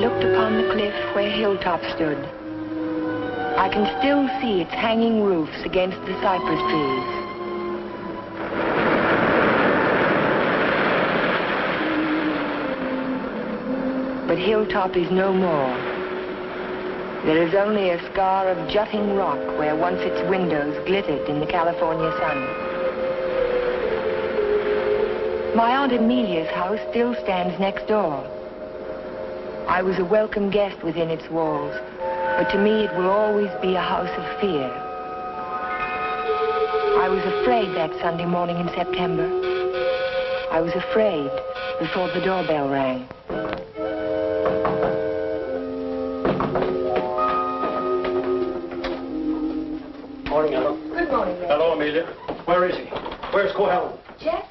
looked upon the cliff where Hilltop stood. I can still see its hanging roofs against the cypress trees. But Hilltop is no more. There is only a scar of jutting rock where once its windows glittered in the California sun. My Aunt Amelia's house still stands next door. I was a welcome guest within its walls, but to me it will always be a house of fear. I was afraid that Sunday morning in September. I was afraid before the doorbell rang. Morning, Ella. Good morning, Ray. Hello, Amelia. Where is he? Where's Cohen? Jeff?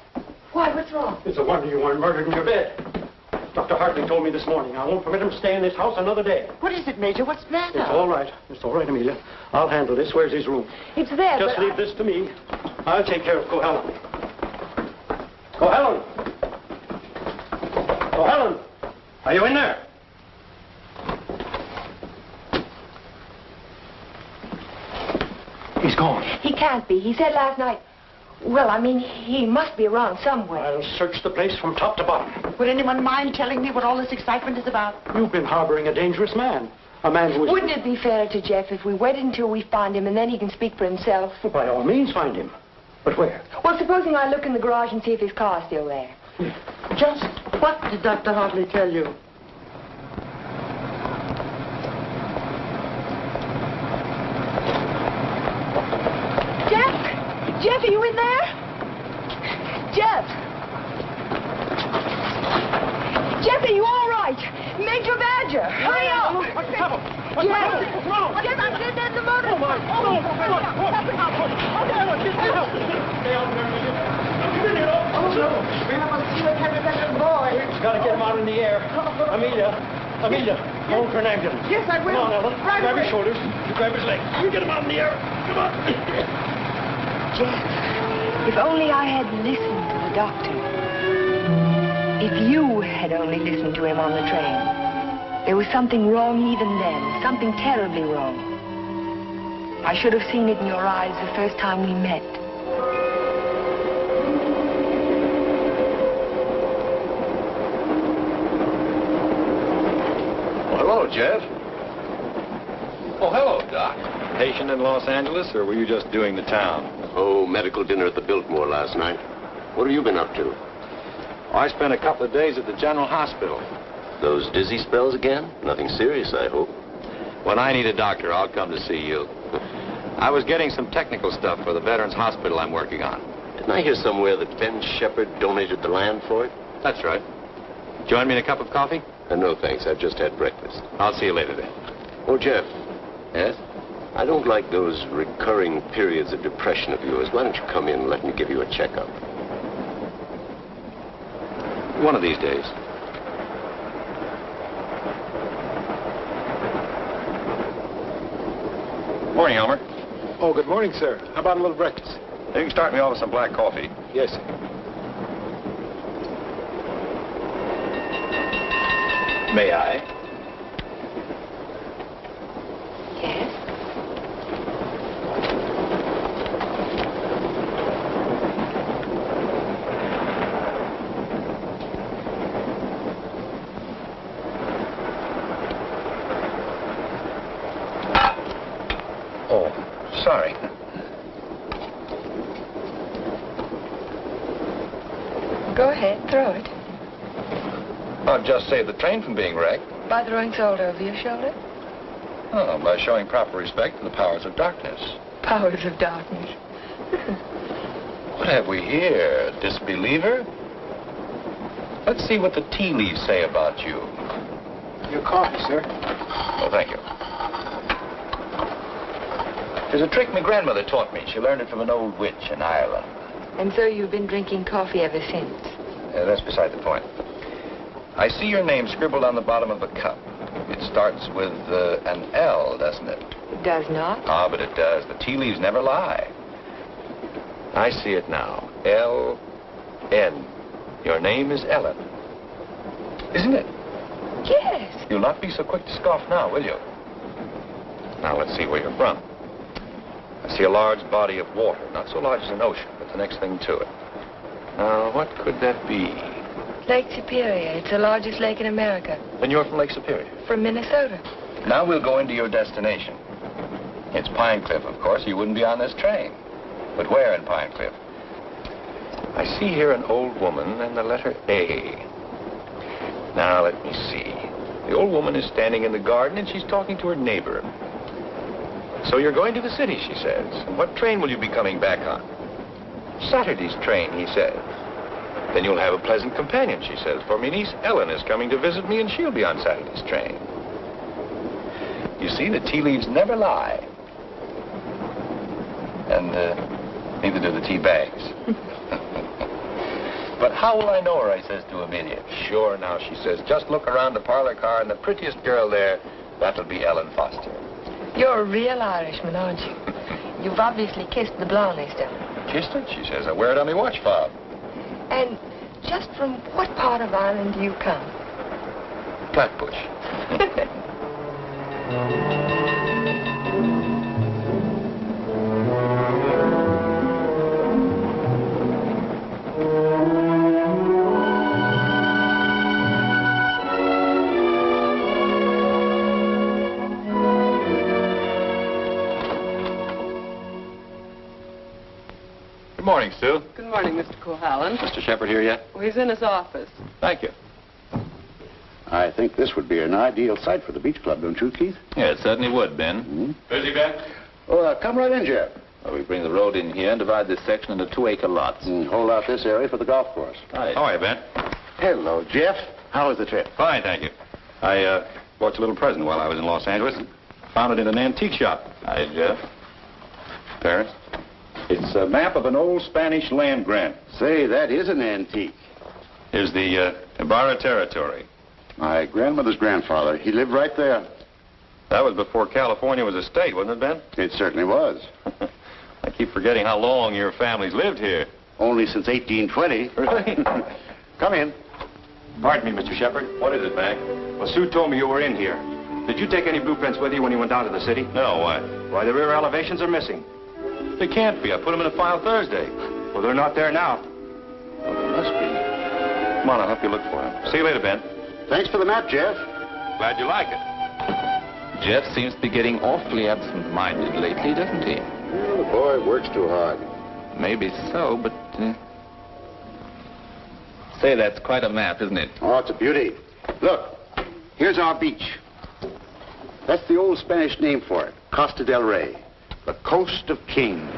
Why, what's wrong? It's a wonder you weren't murdered in your bed. Dr. Hartley told me this morning. I won't permit him to stay in this house another day. What is it, Major? What's the matter? It's all right. It's all right, Amelia. I'll handle this. Where's his room? It's there, Just leave this to me. I'll take care of Cohen. Cohen! Cohen! Are you in there? He's gone. He can't be. He said last night... Well, I mean, he must be around somewhere. I'll search the place from top to bottom. Would anyone mind telling me what all this excitement is about? You've been harboring a dangerous man. A man who is... Wouldn't it be fair to Jeff if we waited until we find him and then he can speak for himself? Well, by all means, find him. But where? Well, supposing I look in the garage and see if his car's still there. Just what did Dr. Hartley tell you? Jeff, are you in there? Jeff! Jeff, are you all right? Major Badger, hurry up! What's the trouble? What's the trouble? What's wrong? Jeff, there's the motor. Oh, my. Oh, no. Stay out there, will you? Come in here, oh, no. We must see what happened to that little boy. Gotta get him out in the air. Amelia, phone for an ambulance. Yes, I will. Come on, Ellen. Right grab away. his shoulders. You grab his legs. You get him out in the air. Come on. Jeff, if only I had listened to the doctor. If you had only listened to him on the train. There was something wrong even then, something terribly wrong. I should have seen it in your eyes the first time we met. Well, hello, Jeff. Oh, hello, Doc. Patient in Los Angeles, or were you just doing the town? Oh, medical dinner at the Biltmore last night. What have you been up to? I spent a couple of days at the General Hospital. Those dizzy spells again? Nothing serious, I hope. When I need a doctor, I'll come to see you. I was getting some technical stuff for the Veterans Hospital I'm working on. Didn't I hear somewhere that Ben Shepard donated the land for it? That's right. Join me in a cup of coffee? No, thanks. I've just had breakfast. I'll see you later then. Oh, Jeff, Yes? I don't like those recurring periods of depression of yours. Why don't you come in and let me give you a checkup? One of these days. Morning, Elmer. Oh, good morning, sir. How about a little breakfast? You can start me off with some black coffee. Yes, sir. May I? Yes? Oh, sorry. Go ahead, throw it. I'll just save the train from being wrecked. By throwing salt over your shoulder? Oh, by showing proper respect to the powers of darkness. Powers of darkness. What have we here? Disbeliever? Let's see what the tea leaves say about you. Your coffee, sir. Oh, thank you. There's a trick my grandmother taught me. She learned it from an old witch in Ireland. And so you've been drinking coffee ever since? That's beside the point. I see your name scribbled on the bottom of the cup. It starts with an L, doesn't it? It does not. Ah, but it does. The tea leaves never lie. I see it now. L-N. Your name is Ellen. Isn't it? Yes. You'll not be so quick to scoff now, will you? Now, let's see where you're from. I see a large body of water. Not so large as an ocean, but the next thing to it. Now, what could that be? Lake Superior. It's the largest lake in America. Then you're from Lake Superior. From Minnesota. Now we'll go into your destination. It's Pine Cliff, of course. You wouldn't be on this train. But where in Pine Cliff? I see here an old woman and the letter A. Now, let me see. The old woman is standing in the garden and she's talking to her neighbor. So you're going to the city, she says. And what train will you be coming back on? Saturday's train, he says. Then you'll have a pleasant companion, she says, for my niece Ellen is coming to visit me and she'll be on Saturday's train. You see, the tea leaves never lie. And neither do the tea bags. But how will I know her, I says to Amelia. Sure, now, she says, just look around the parlor car and the prettiest girl there, that'll be Ellen Foster. You're a real Irishman, aren't you? You've obviously kissed the blonde, Stella. Kissed it, she says. I wear it on my watch fob. And just from what part of Ireland do you come? Flatbush. Good morning, Stu. Good morning, Mr. Cohallen. Mr. Shepard here yet? Well, he's in his office. Thank you. I think this would be an ideal site for the beach club, don't you, Keith? Yeah, it certainly would, Ben. Busy, Ben? Oh, come right in, Jeff. Well, we bring the road in here and divide this section into 2-acre lots. Hold out this area for the golf course. Right. How are you, Ben? Hello, Jeff. How was the trip? Fine, thank you. I bought you a little present while I was in Los Angeles. Found it in an antique shop. Hi, Jeff. Parents? It's a map of an old Spanish land grant. Say, that is an antique. Here's the Ibarra territory. My grandmother's grandfather, he lived right there. That was before California was a state, wasn't it, Ben? It certainly was. I keep forgetting how long your family's lived here. Only since 1820. Really? Come in. Pardon me, Mr. Shepard. What is it, Mac? Well, Sue told me you were in here. Did you take any blueprints with you when you went down to the city? No, why? Why, the rear elevations are missing. They can't be. I put them in a file Thursday. Well, they're not there now. Well, they must be. Come on, I'll help you look for them. See you later, Ben. Thanks for the map, Jeff. Glad you like it. Jeff seems to be getting awfully absent-minded lately, doesn't he? Well, the boy works too hard. Maybe so, but... Say, that's quite a map, isn't it? Oh, it's a beauty. Look, here's our beach. That's the old Spanish name for it, Costa del Rey, the Coast of Kings.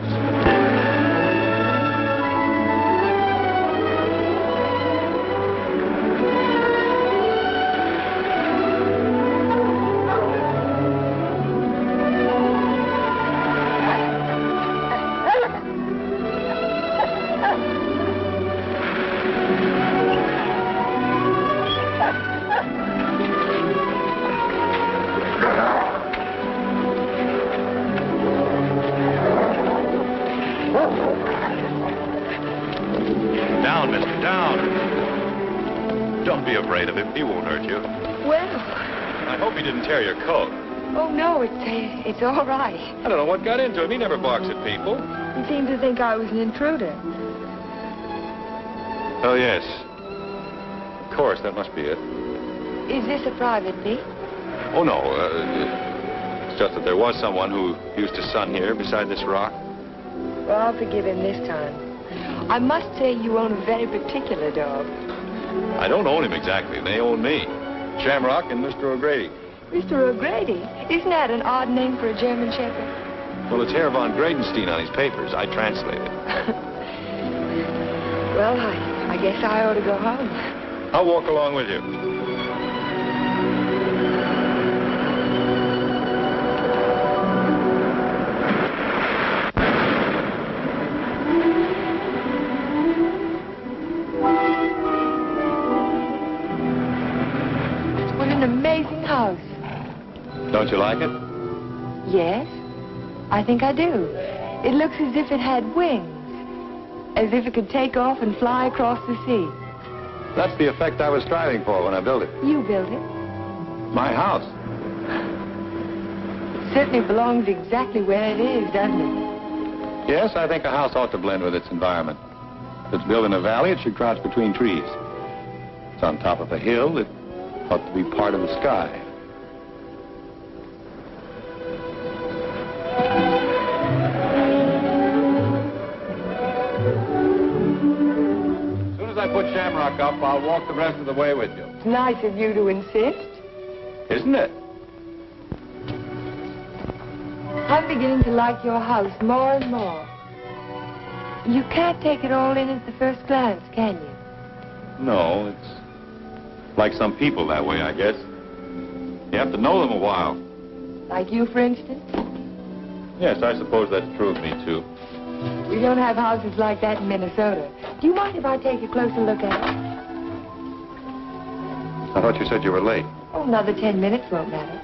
Down, mister, down. Don't be afraid of him. He won't hurt you. Well, I hope he didn't tear your coat. oh, no, it's all right. I don't know what got into him. He never barks at people. He seemed to think I was an intruder. Oh, yes. Of course, that must be it. Is this a private beach? Oh, no. It's just that there was someone who used to sun here beside this rock. Well, I'll forgive him this time. I must say you own a very particular dog. I don't own him exactly. They own me. Shamrock and Mr. O'Grady. Mr. O'Grady? Isn't that an odd name for a German Shepherd? Well, it's Herr von Gradenstein on his papers. I translate it. Well, I guess I ought to go home. I'll walk along with you. What an amazing house. Don't you like it? Yes, I think I do. It looks as if it had wings. As if it could take off and fly across the sea. That's the effect I was striving for when I built it. You built it? my house. It certainly belongs exactly where it is, doesn't it? Yes, I think a house ought to blend with its environment. If it's built in a valley, it should crouch between trees. If it's on top of a hill, it ought to be part of the sky. As soon as I put Shamrock up, I'll walk the rest of the way with you. It's nice of you to insist. Isn't it? I'm beginning to like your house more and more. You can't take it all in at the first glance, can you? No, it's like some people that way, I guess. You have to know them a while. Like you, for instance? Yes, I suppose that's true of me, too. We don't have houses like that in Minnesota. Do you mind if I take a closer look at it? I thought you said you were late. Oh, another 10 minutes won't matter.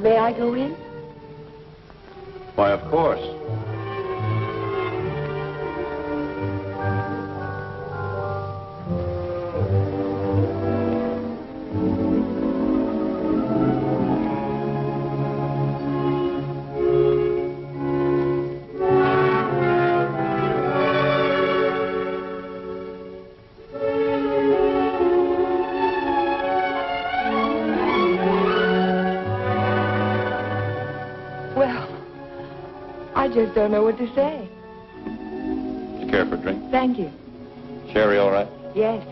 May I go in? Why, of course. I just don't know what to say. You care for a drink? Thank you. Sherry, all right? Yes.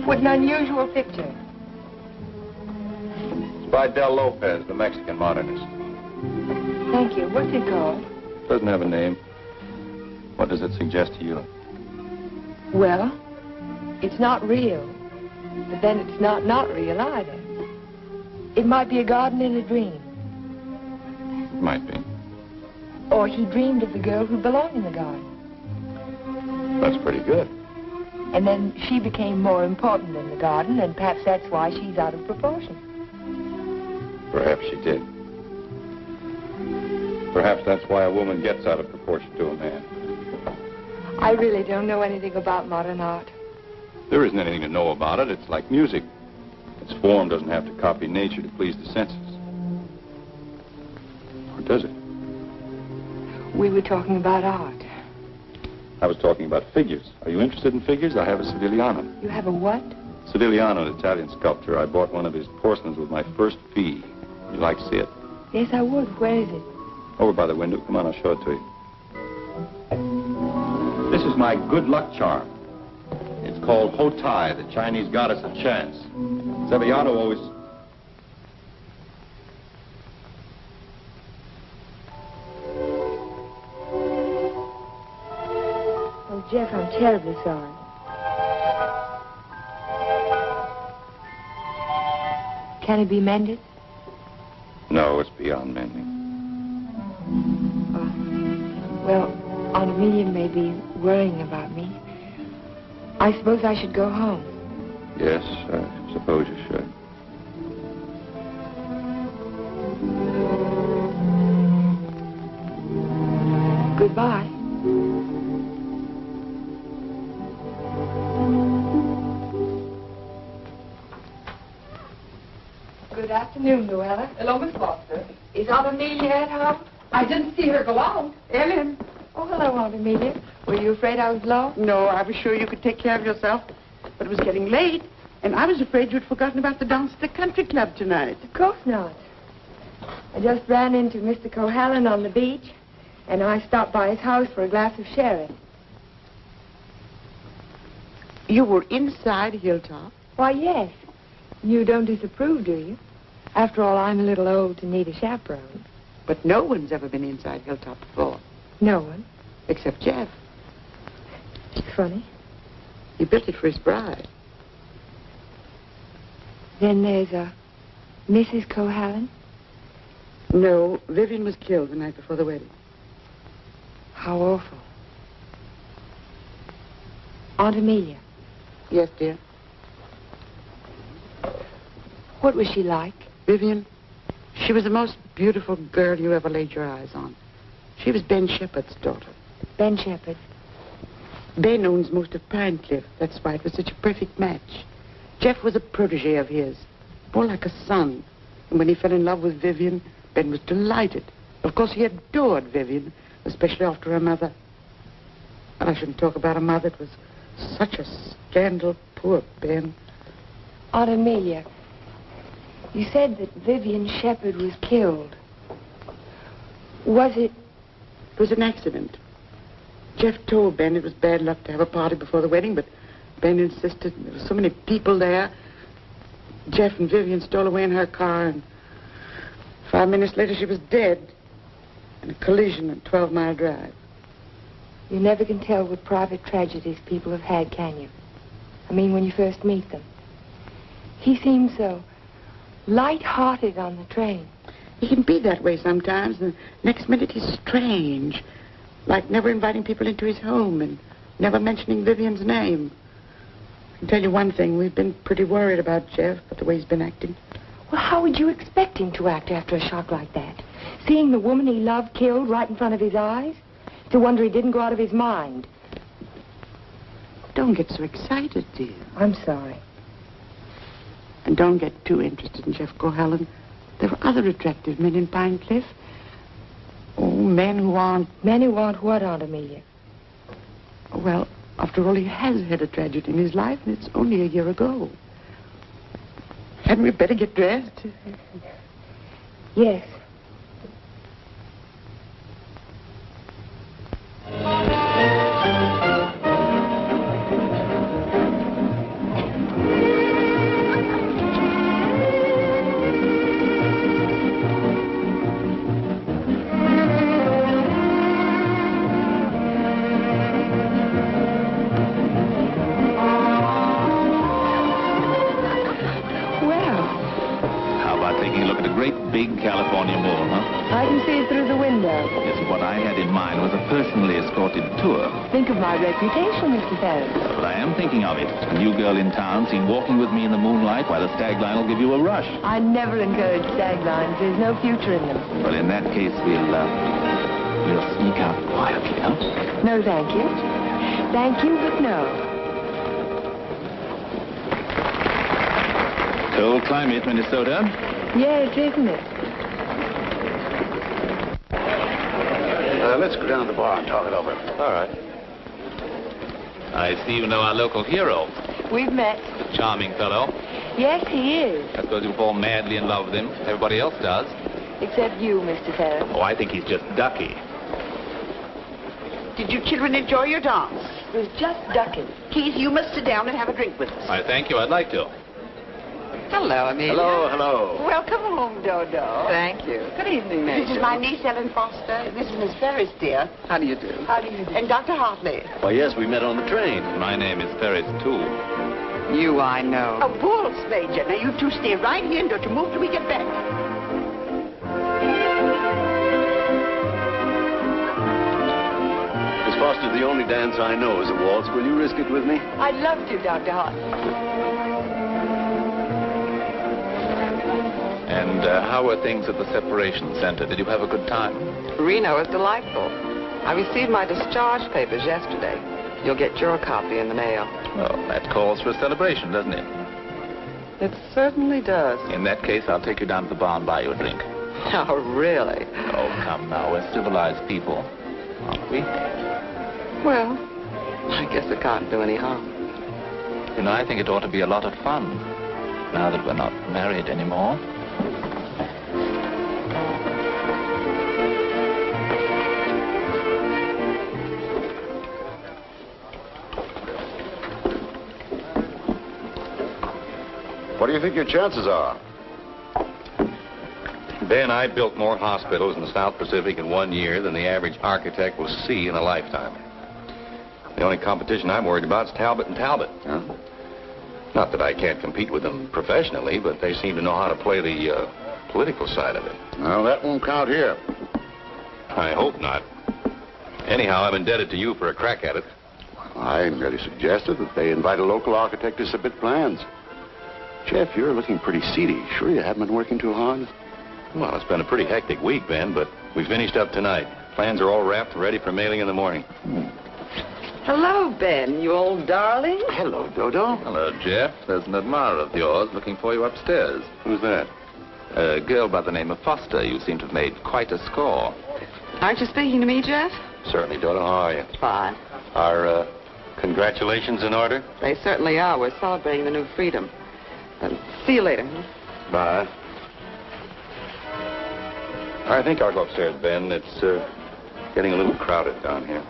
What an unusual picture. It's by Del Lopez, the Mexican modernist. Thank you. What's it called? Doesn't have a name. What does it suggest to you? Well, it's not real, but then it's not real either. It might be a garden in a dream. It might be. Or he dreamed of the girl who belonged in the garden. That's pretty good. And then she became more important than the garden, and perhaps that's why she's out of proportion. Perhaps she did. Perhaps that's why a woman gets out of proportion to a man. I really don't know anything about modern art. There isn't anything to know about it. It's like music. Its form doesn't have to copy nature to please the senses. Or does it? We were talking about art. I was talking about figures. Are you interested in figures? I have a Sedigliano. You have a what? Sedigliano, an Italian sculptor. I bought one of his porcelains with my first fee. You'd like to see it? Yes, I would. Where is it? Over by the window. Come on, I'll show it to you. This is my good luck charm. It's called Hotai, the Chinese goddess of chance. Sedigliano always... Oh, Jeff, I'm terribly sorry. Can it be mended? No, it's beyond mending. Well, Aunt Amelia may be worrying about me. I suppose I should go home. Yes, I suppose you should. Goodbye. Good afternoon, Luella. Hello, Miss Foster. Is Aunt Amelia at home? I didn't see her go out. Ellen. Oh, hello, Aunt Amelia. Were you afraid I was lost? No, I was sure you could take care of yourself. But it was getting late, and I was afraid you'd forgotten about the dance at the country club tonight. Of course not. I just ran into Mr. Cohallen on the beach, and I stopped by his house for a glass of sherry. You were inside Hilltop? Why, yes. You don't disapprove, do you? After all, I'm a little old to need a chaperone. But no one's ever been inside Hilltop before. No one. Except Jeff. It's funny. He built it for his bride. Then there's a Mrs. Cohalan. No, Vivian was killed the night before the wedding. How awful. Aunt Amelia. Yes, dear. What was she like? Vivian, she was the most beautiful girl you ever laid your eyes on. She was Ben Shepherd's daughter. Ben Shepherd. Ben owns most of Pine Cliff. That's why it was such a perfect match. Jeff was a protege of his, more like a son. And when he fell in love with Vivian, Ben was delighted. Of course, he adored Vivian, especially after her mother. And I shouldn't talk about a mother. It was such a scandal. Poor Ben. Aunt Amelia, you said that Vivian Shepherd was killed. Was it? It was an accident. Jeff told Ben it was bad luck to have a party before the wedding, but Ben insisted. There were so many people there. Jeff and Vivian stole away in her car, and 5 minutes later she was dead in a collision on 12 Mile Drive. You never can tell what private tragedies people have had, can you? I mean, when you first meet them. He seemed so light-hearted on the train. He can be that way sometimes, and the next minute he's strange. Like never inviting people into his home and never mentioning Vivian's name. I can tell you one thing, we've been pretty worried about Jeff, but the way he's been acting. Well, how would you expect him to act after a shock like that? Seeing the woman he loved killed right in front of his eyes? It's a wonder he didn't go out of his mind. Don't get so excited, dear. I'm sorry. And don't get too interested in Jeff Cohalan. There are other attractive men in Pine Cliff. Oh, men who aren't... Men who aren't what, Aunt Amelia? Well, after all, he has had a tragedy in his life, and it's only a year ago. Hadn't we better get dressed? Yes. California Mall, huh? I can see it through the window. Yes, what I had in mind was a personally escorted tour. Think of my reputation, Mr. Ferris. Well, I am thinking of it. A new girl in town seen walking with me in the moonlight, while the stag line will give you a rush. I never encourage stag lines. There's no future in them. Well, in that case, we'll sneak out quietly, huh? No, thank you. Thank you, but no. Cold climate, Minnesota. Yes, isn't it? Let's go down to the bar and talk it over. All right. I see you know our local hero. We've met. Charming fellow. Yes, he is. I suppose you fall madly in love with him. Everybody else does. Except you, Mr. Ferris. Oh, I think he's just ducky. Did you children enjoy your dance? It was just ducking. Keith, you must sit down and have a drink with us. I thank you. I'd like to. Hello, Amelia. Hello, hello. Welcome home, Dodo. Thank you. Good evening, Major. This is my niece, Ellen Foster. This is Miss Ferris, dear. How do you do? How do you do? And Dr. Hartley. Why, yes, we met on the train. My name is Ferris, too. You, I know. A waltz, Major. Now, you two stay right here and don't you move till we get back. Miss Foster, the only dance I know is a waltz. Will you risk it with me? I'd love to, Dr. Hartley. And how were things at the separation center? Did you have a good time? Reno is delightful. I received my discharge papers yesterday. You'll get your copy in the mail. Well, that calls for a celebration, doesn't it? It certainly does. In that case, I'll take you down to the bar and buy you a drink. Oh, really? Oh, come now. We're civilized people, aren't we? Well, I guess it can't do any harm. You know, I think it ought to be a lot of fun, now that we're not married anymore. What do you think your chances are? Ben, I built more hospitals in the South Pacific in 1 year than the average architect will see in a lifetime. The only competition I'm worried about is Talbot and Talbot. Huh? Not that I can't compete with them professionally, but they seem to know how to play the political side of it. Well, that won't count here. I hope not. Anyhow, I'm indebted to you for a crack at it. I merely suggested that they invite a local architect to submit plans. Jeff, you're looking pretty seedy. Sure you haven't been working too hard? Well, it's been a pretty hectic week, Ben, but we finished up tonight. Plans are all wrapped and ready for mailing in the morning. Hello, Ben, you old darling. Hello, Dodo. Hello, Jeff. There's an admirer of yours looking for you upstairs. Who's that? A girl by the name of Foster. You seem to have made quite a score. Aren't you speaking to me, Jeff? Certainly, Dodo. How are you? Fine. Are, congratulations in order? They certainly are. We're celebrating the new freedom. See you later. Bye. I think I'll go upstairs, Ben. It's, getting a little crowded down here.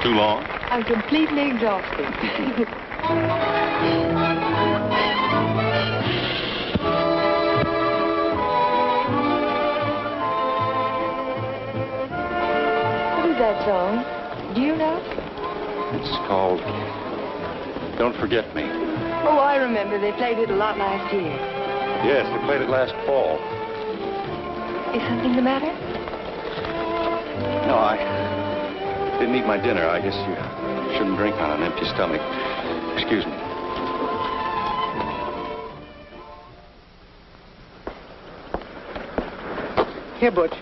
Too long? I'm completely exhausted. What is that song? Do you know? It's called Don't Forget Me. Oh, I remember. They played it a lot last year. Yes, they played it last fall. Is something the matter? No, I didn't eat my dinner. I guess you shouldn't drink on an empty stomach. Excuse me. Here, Butch.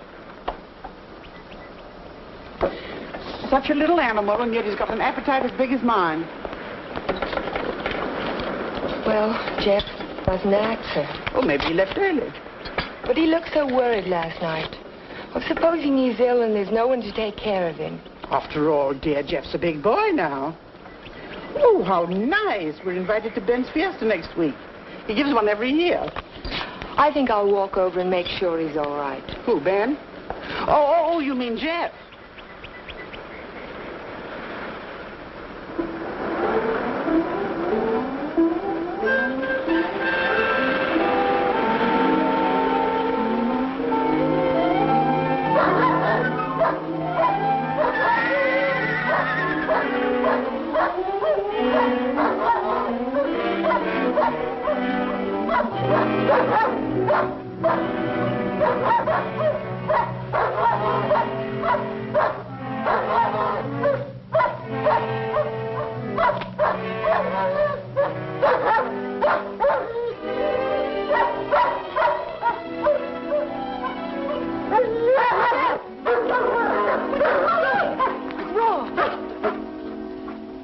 Such a little animal, and yet he's got an appetite as big as mine. Well, Jeff wasn't an actor. Well, maybe he left early. But he looked so worried last night. Well, supposing he's ill and there's no one to take care of him. After all, dear, Jeff's a big boy now. Oh, how nice. We're invited to Ben's Fiesta next week. He gives one every year. I think I'll walk over and make sure he's all right. Who, Ben? Oh, you mean Jeff?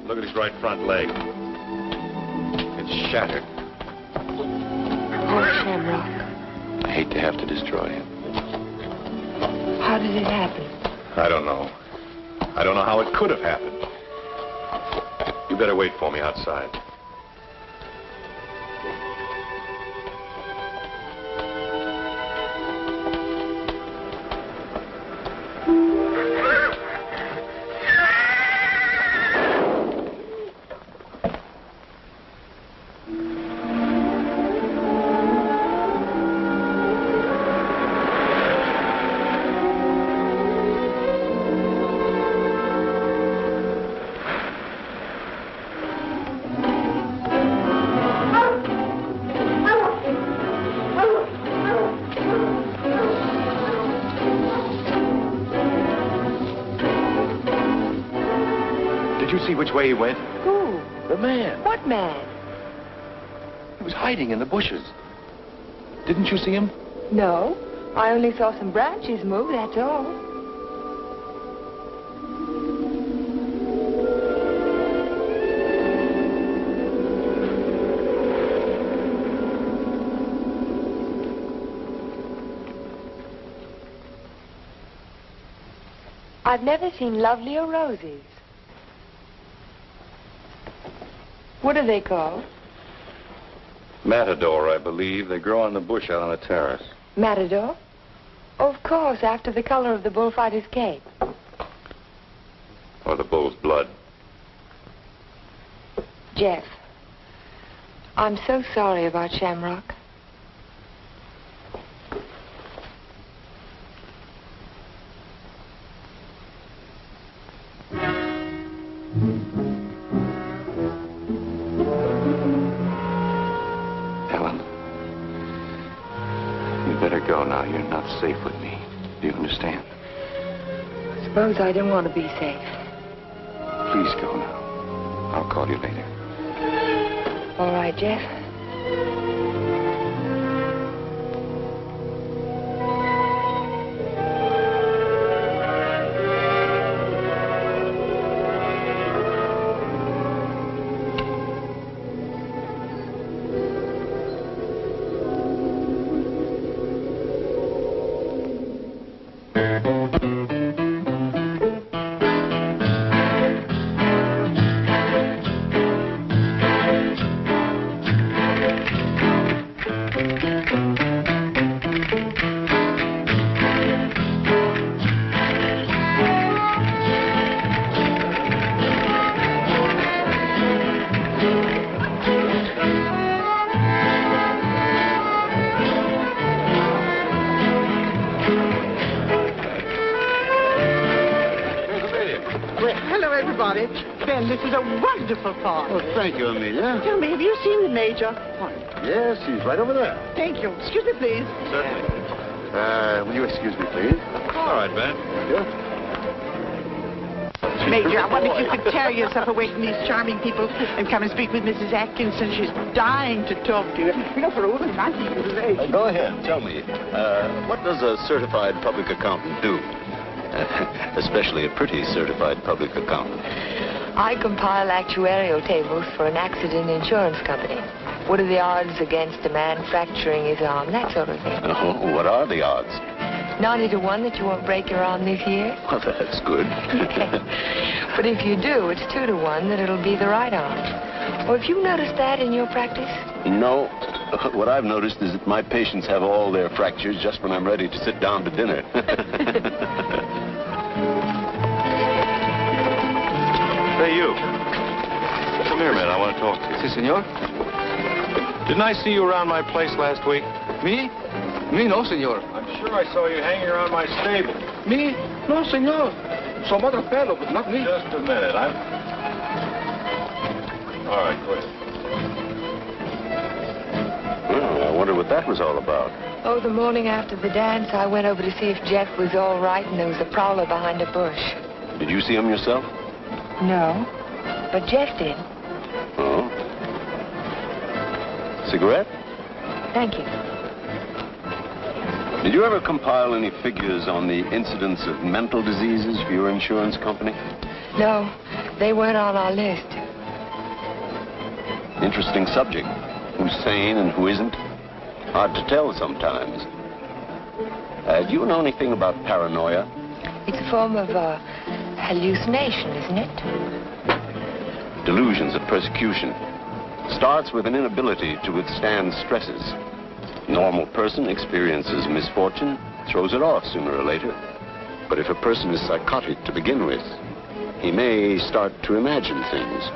Look at his right front leg. It's shattered. Oh, Shamrock. I hate to have to destroy him. How did it happen? I don't know. I don't know how it could have happened. You better wait for me outside. Did you see which way he went? Who? The man. What man? He was hiding in the bushes. Didn't you see him? No. I only saw some branches move, that's all. I've never seen lovelier roses. What are they called? Matador, I believe. They grow on the bush out on the terrace. Matador? Of course, after the color of the bullfighter's cape. Or the bull's blood. Jeff, I'm so sorry about Shamrock. Helen, you better go now. You're not safe with me. Do you understand? Suppose I don't want to be safe. Please go now. I'll call you later. All right, Jeff. Hello, everybody. Ben, this is a wonderful park. Oh, thank you, Amelia. Tell me, have you seen the Major? Yes, he's right over there. Thank you. Excuse me, please. Certainly. Will you excuse me, please? All right, Ben. Major, I wonder if you could tear yourself away from these charming people and come and speak with Mrs. Atkinson. She's dying to talk to you. You know, for a woman 90 years of age. Go ahead. Tell me, what does a certified public accountant do? Especially a pretty certified public accountant. I compile actuarial tables for an accident insurance company. What are the odds against a man fracturing his arm? That sort of thing. Oh, what are the odds? 90 to 1 that you won't break your arm this year. Well, that's good. But if you do, it's 2 to 1 that it'll be the right arm. Or have you noticed that in your practice? No. What I've noticed is that my patients have all their fractures just when I'm ready to sit down to dinner. Hey, you. Come here, man. I want to talk to you. Si, senor. Didn't I see you around my place last week? Me? Me, no, senor. I'm sure I saw you hanging around my stable. Me? No, senor. Some other fellow, but not me. Just a minute. All right, quit. Well, I wonder what that was all about. Oh, the morning after the dance, I went over to see if Jeff was all right, and there was a prowler behind a bush. Did you see him yourself? No, but Jeff did. Oh. Cigarette? Thank you. Did you ever compile any figures on the incidence of mental diseases for your insurance company? No, they weren't on our list. Interesting subject. Who's sane and who isn't? Hard to tell sometimes. Do you know anything about paranoia? It's a form of hallucination, isn't it? Delusions of persecution. Starts with an inability to withstand stresses. Normal person experiences misfortune, throws it off sooner or later. But if a person is psychotic to begin with, he may start to imagine things.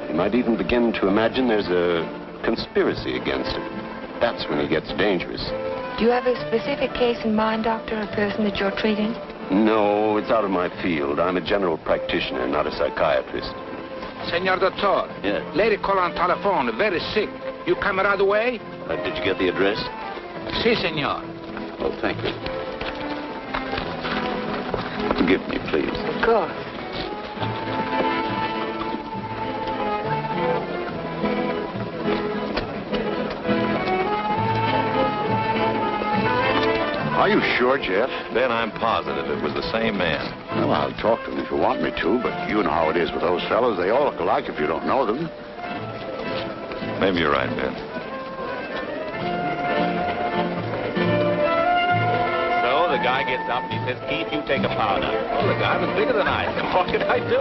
He might even begin to imagine there's a conspiracy against him. That's when he gets dangerous. Do you have a specific case in mind, Doctor, a person that you're treating? No, it's out of my field. I'm a general practitioner, not a psychiatrist. Senor Doctor. Yes. Lady call on telephone, very sick. You come right away? Did you get the address? Si, senor. Oh, thank you. Forgive me, please. Of course. Are you sure, Jeff? Ben, I'm positive it was the same man. Well, I'll talk to him if you want me to, but you know how it is with those fellows. They all look alike if you don't know them. Maybe you're right, Ben. So the guy gets up and he says, Keith, you take a powder. Oh, the guy was bigger than I. What could I do?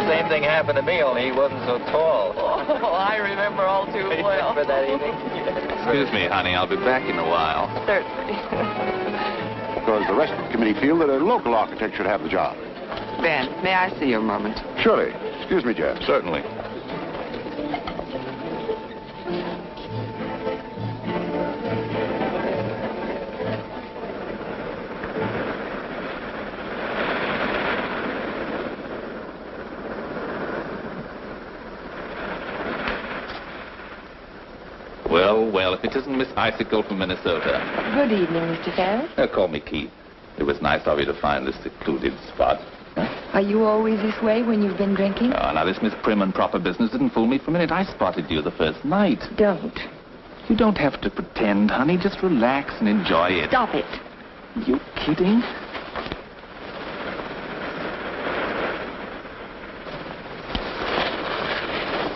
same thing happened to me, only he wasn't so tall. Oh, I remember all too well. Remember that evening? Excuse me, honey. I'll be back in a while. Certainly. Because the rest of the committee feel that a local architect should have the job. Ben, may I see you a moment? Surely. Excuse me, Jeff. Certainly. Well, if it isn't Miss Icicle from Minnesota. Good evening, Mr. Ferris. Call me Keith. It was nice of you to find this secluded spot. Are you always this way when you've been drinking? Oh, now, this Miss Prim and Proper business didn't fool me for a minute. I spotted you the first night. Don't. You don't have to pretend, honey. Just relax and enjoy it. Stop it. You kidding?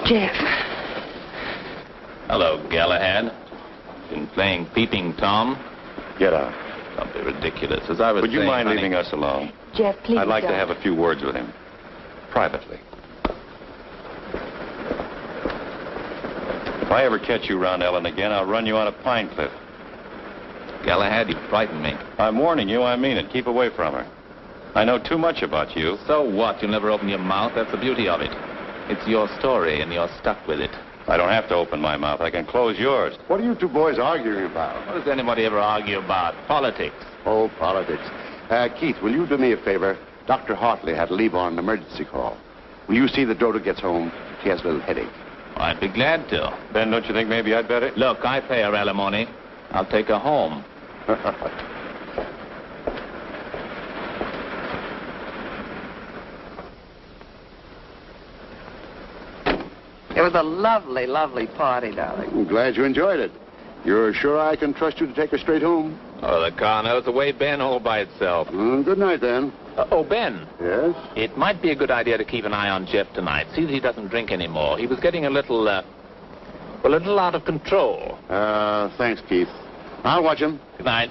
Jeff. Hello, Galahad. Been playing Peeping Tom? Get out. Don't be ridiculous. As I was Would you saying, mind honey, leaving us alone? Jeff, please I'd like to don't. have a few words with him. Privately. If I ever catch you around Ellen again, I'll run you on a Pine Cliff. Galahad, you frightened me. I'm warning you, I mean it. Keep away from her. I know too much about you. So what? You'll never open your mouth. That's the beauty of it. It's your story, and you're stuck with it. I don't have to open my mouth. I can close yours. What are you two boys arguing about? What does anybody ever argue about? Politics. Oh, politics. Keith, will you do me a favor? Dr. Hartley had to leave on an emergency call. Will you see that Dodo gets home? She has a little headache. I'd be glad to. Ben, don't you think maybe I'd better? Look, I pay her alimony. I'll take her home. It was a lovely, lovely party, darling. I'm glad you enjoyed it. You're sure I can trust you to take her straight home? Oh, the car knows the way, Ben, all by itself. Good night, then. Oh, Ben. Yes? It might be a good idea to keep an eye on Jeff tonight. See that he doesn't drink anymore. He was getting a little out of control. Thanks, Keith. I'll watch him. Good night.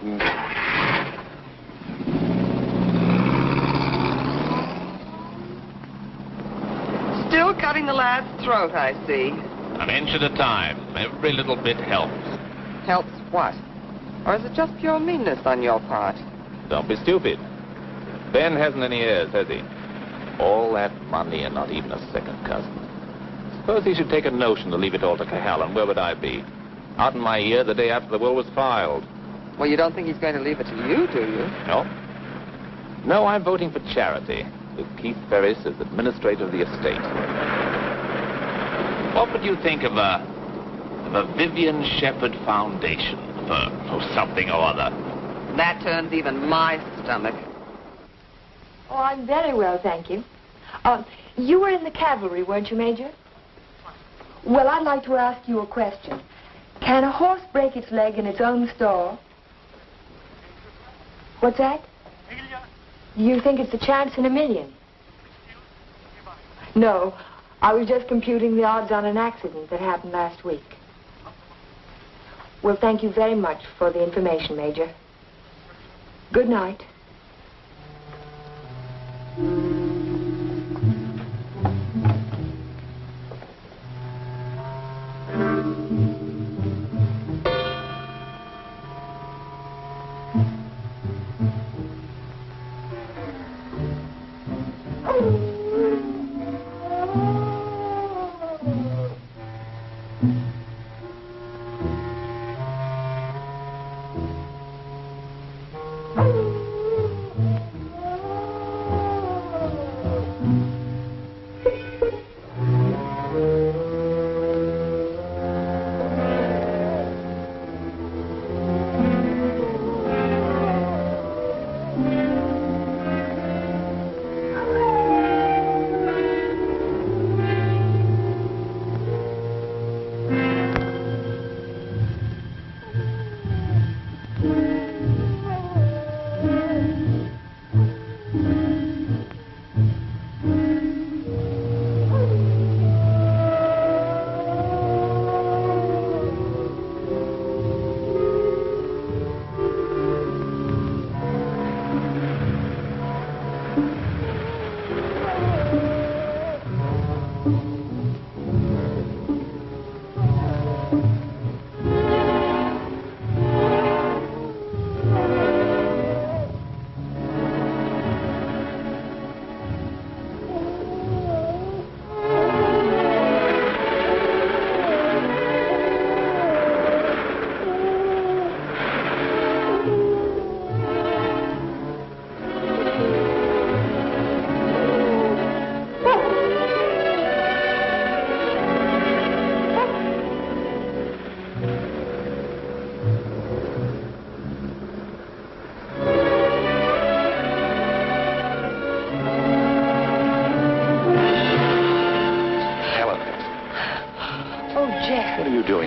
Still cutting the lad's throat, I see. An inch at a time. Every little bit helps. Helps what? Or is it just pure meanness on your part? Don't be stupid. Ben hasn't any heirs, has he? All that money and not even a second cousin. Suppose he should take a notion to leave it all to Cahalan. Where would I be? Out in my ear the day after the will was filed. Well, you don't think he's going to leave it to you, do you? No. No, I'm voting for charity, with Keith Ferris as administrator of the estate. What would you think of a Vivian Shepherd Foundation for something or other? That turns even my stomach. Oh, I'm very well, thank you. You were in the cavalry, weren't you, Major? Well, I'd like to ask you a question. Can a horse break its leg in its own stall? What's that? You think it's a chance in a million? No, I was just computing the odds on an accident that happened last week. Well, thank you very much for the information, Major. Good night.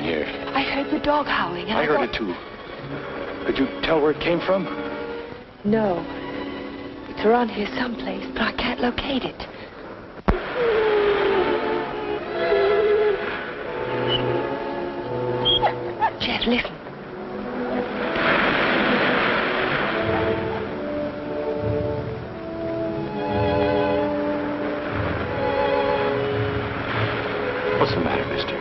here? I heard the dog howling. And I heard it too. Could you tell where it came from? No. It's around here someplace, but I can't locate it. Jeff, listen. What's the matter, mister?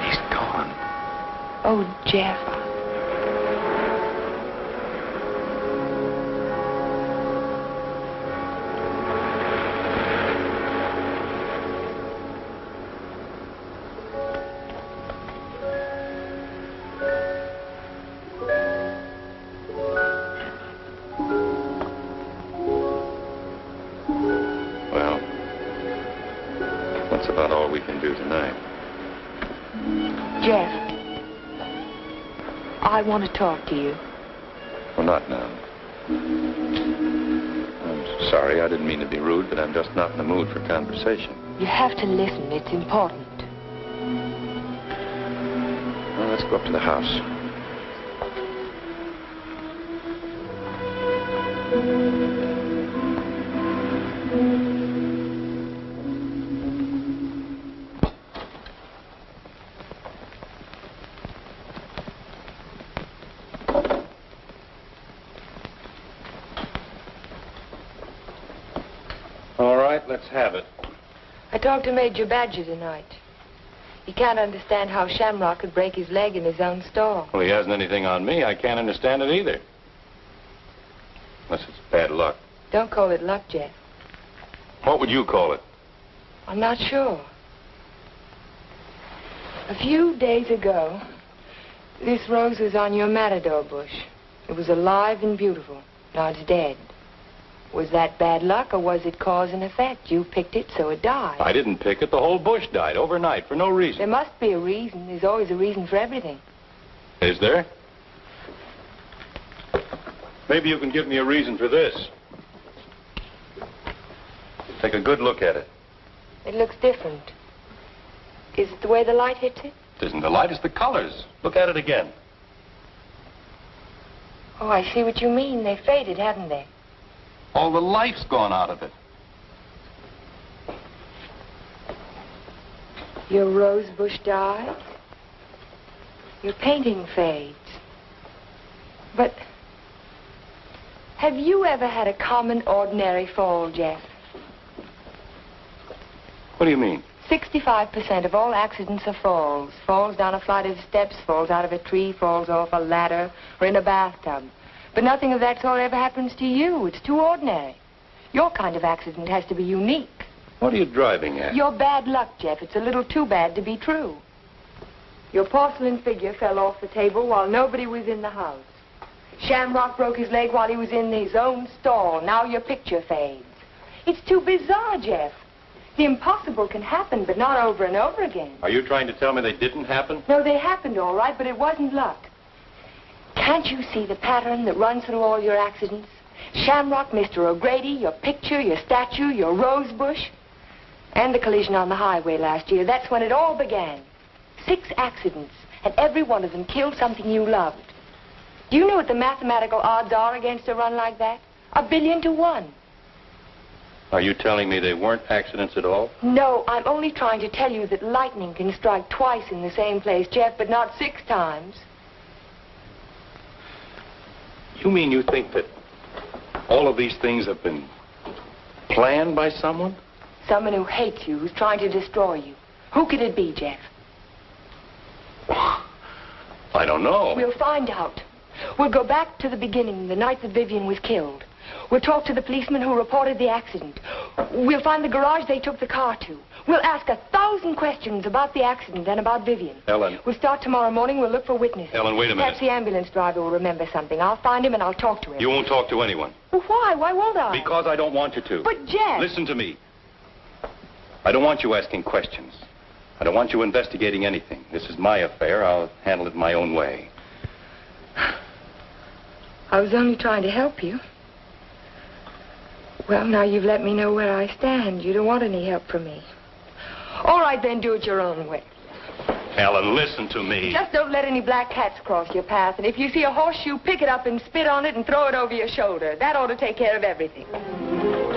He's gone. Oh, Jeff. Well, that's about all we can do tonight. Jeff. I want to talk to you. Well, not now. I'm sorry, I didn't mean to be rude, but I'm just not in the mood for conversation. You have to listen. It's important. Well, let's go up to the house. All right, let's have it. I talked to Major Badger tonight. He can't understand how Shamrock could break his leg in his own stall. Well, he hasn't anything on me. I can't understand it either. Unless it's bad luck. Don't call it luck, Jeff. What would you call it? I'm not sure. A few days ago, this rose was on your matador bush. It was alive and beautiful. Now it's dead. Was that bad luck, or was it cause and effect? You picked it, so it died. I didn't pick it. The whole bush died overnight for no reason. There must be a reason. There's always a reason for everything. Is there? Maybe you can give me a reason for this. Take a good look at it. It looks different. Is it the way the light hits it? It isn't the light, it's the colors. Look at it again. Oh, I see what you mean. They faded, haven't they? All the life's gone out of it. Your rose bush died. Your painting fades. But have you ever had a common, ordinary fall, Jeff? What do you mean? 65% of all accidents are falls. Falls down a flight of steps, falls out of a tree, falls off a ladder, or in a bathtub. But nothing of that sort ever happens to you. It's too ordinary. Your kind of accident has to be unique. What are you driving at? Your bad luck, Jeff. It's a little too bad to be true. Your porcelain figure fell off the table while nobody was in the house. Shamrock broke his leg while he was in his own stall. Now your picture fades. It's too bizarre, Jeff. The impossible can happen, but not over and over again. Are you trying to tell me they didn't happen? No, they happened all right, but it wasn't luck. Can't you see the pattern that runs through all your accidents? Shamrock, Mr. O'Grady, your picture, your statue, your rose bush, and the collision on the highway last year. That's when it all began. 6 accidents, and every one of them killed something you loved. Do you know what the mathematical odds are against a run like that? 1 billion to 1. Are you telling me they weren't accidents at all? No, I'm only trying to tell you that lightning can strike twice in the same place, Jeff, but not 6 times. You mean you think that all of these things have been planned by someone? Someone who hates you, who's trying to destroy you. Who could it be, Jeff? I don't know. We'll find out. We'll go back to the beginning, the night that Vivian was killed. We'll talk to the policeman who reported the accident. We'll find the garage they took the car to. We'll ask 1,000 questions about the accident and about Vivian. Ellen. We'll start tomorrow morning. We'll look for witnesses. Ellen, wait a minute. Perhaps the ambulance driver will remember something. I'll find him and I'll talk to him. You won't talk to anyone. Well, why? Why won't I? Because I don't want you to. But, Jeff... Listen to me. I don't want you asking questions. I don't want you investigating anything. This is my affair. I'll handle it my own way. I was only trying to help you. Well, now you've let me know where I stand. You don't want any help from me. All right, then, do it your own way. Ellen, listen to me. Just don't let any black cats cross your path. And if you see a horseshoe, pick it up and spit on it and throw it over your shoulder. That ought to take care of everything.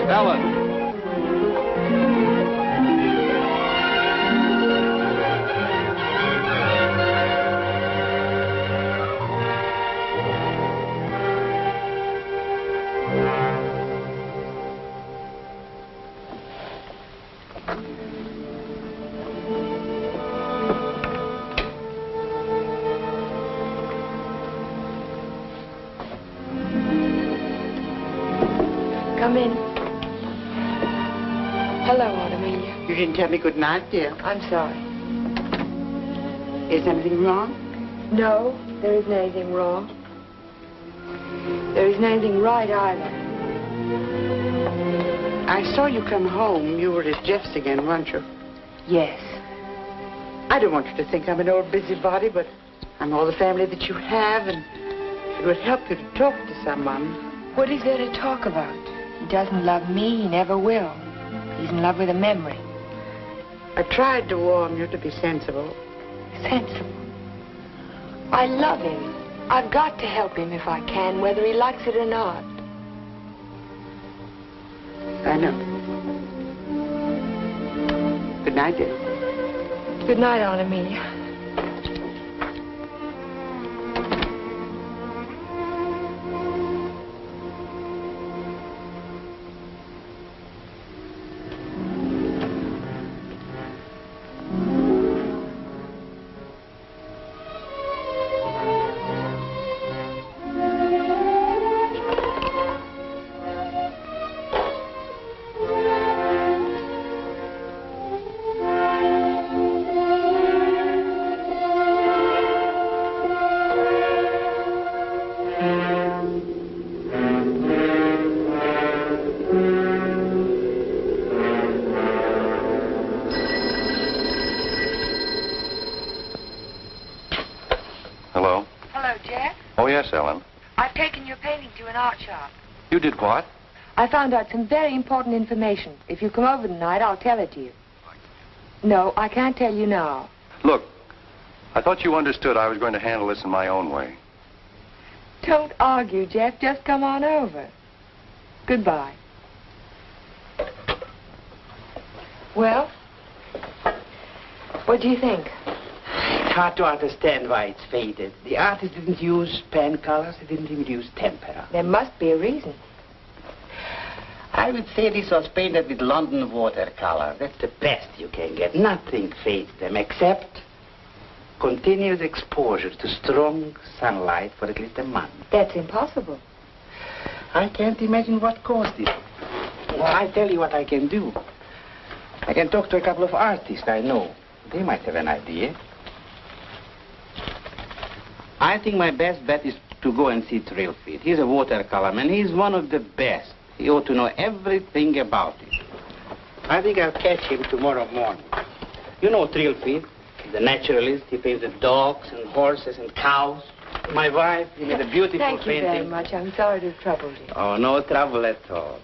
Ellen. Come in. Hello, Aunt Amelia. You didn't tell me good night, dear. I'm sorry. Is anything wrong? No, there isn't anything wrong. There isn't anything right either. I saw you come home. You were at Jeff's again, weren't you? Yes. I don't want you to think I'm an old busybody, but I'm all the family that you have, and it would help you to talk to someone. What is there to talk about? He doesn't love me. He never will. He's in love with a memory. I tried to warn you to be sensible. Sensible. I love him. I've got to help him if I can, whether he likes it or not. I know. Good night, dear. Good night, Aunt Amelia. Hello? Hello, Jeff. Oh, yes, Ellen. I've taken your painting to an art shop. You did what? I found out some very important information. If you come over tonight, I'll tell it to you. No, I can't tell you now. Look, I thought you understood I was going to handle this in my own way. Don't argue, Jeff. Just come on over. Goodbye. Well, what do you think? It's hard to understand why it's faded. The artist didn't use pen colors. He didn't even use tempera. There must be a reason. I would say this was painted with London watercolor. That's the best you can get. Nothing fades them except continuous exposure to strong sunlight for at least a month. That's impossible. I can't imagine what caused it. Well, I tell you what I can do. I can talk to a couple of artists I know. They might have an idea. I think my best bet is to go and see Trilfit. He's a watercolor man. He's one of the best. He ought to know everything about it. I think I'll catch him tomorrow morning. You know Trilfit, the naturalist. He paints the dogs and horses and cows. My wife, he made a beautiful Thank you painting. very much. I'm sorry to have troubled you. Oh, no trouble at all.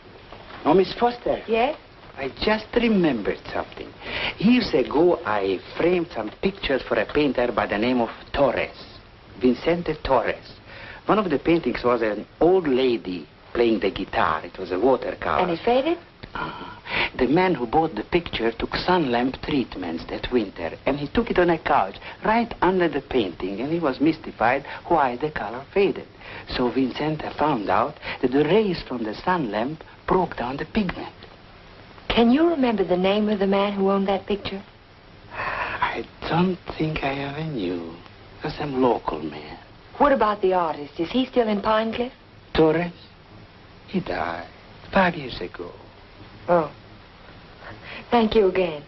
Oh, Miss Foster. Yes? I just remembered something. Years ago, I framed some pictures for a painter by the name of Torres, Vicente Torres. One of the paintings was an old lady playing the guitar. It was a watercolor. And it faded? The man who bought the picture took sun lamp treatments that winter, and he took it on a couch right under the painting, and he was mystified why the color faded. So Vicente found out that the rays from the sun lamp broke down the pigment. Can you remember the name of the man who owned that picture? I don't think I ever knew. It was some local man. What about the artist? Is he still in Pine Cliff? Torres? He died 5 years ago. Oh. Thank you again.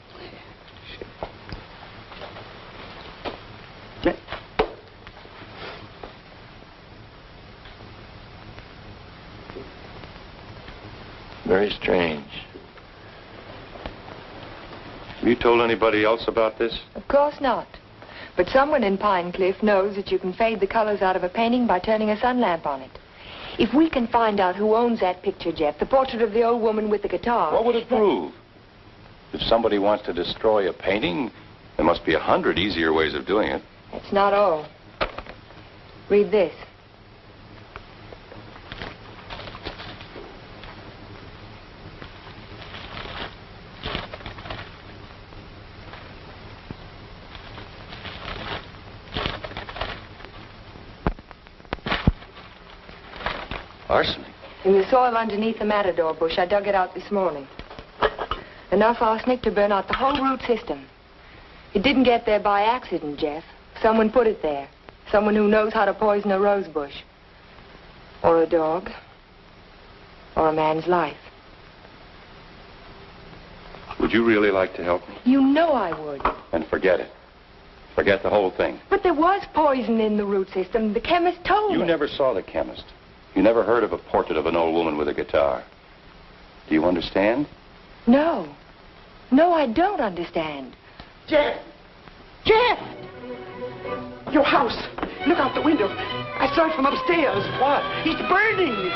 Sure. Very strange. Have you told anybody else about this? Of course not. But someone in Pine Cliff knows that you can fade the colors out of a painting by turning a sun lamp on it. If we can find out who owns that picture, Jeff, the portrait of the old woman with the guitar... What would it prove? If somebody wants to destroy a painting, there must be 100 easier ways of doing it. That's not all. Read this. Arsenic? In the soil underneath the matador bush. I dug it out this morning. Enough arsenic to burn out the whole root system. It didn't get there by accident, Jeff. Someone put it there. Someone who knows how to poison a rose bush. Or a dog. Or a man's life. Would you really like to help me? You know I would. And forget it. Forget the whole thing. But there was poison in the root system. The chemist told me. You never saw the chemist. You never heard of a portrait of an old woman with a guitar. Do you understand? No. No, I don't understand. Jeff! Jeff! Your house. Look out the window. I saw it from upstairs. What? It's burning.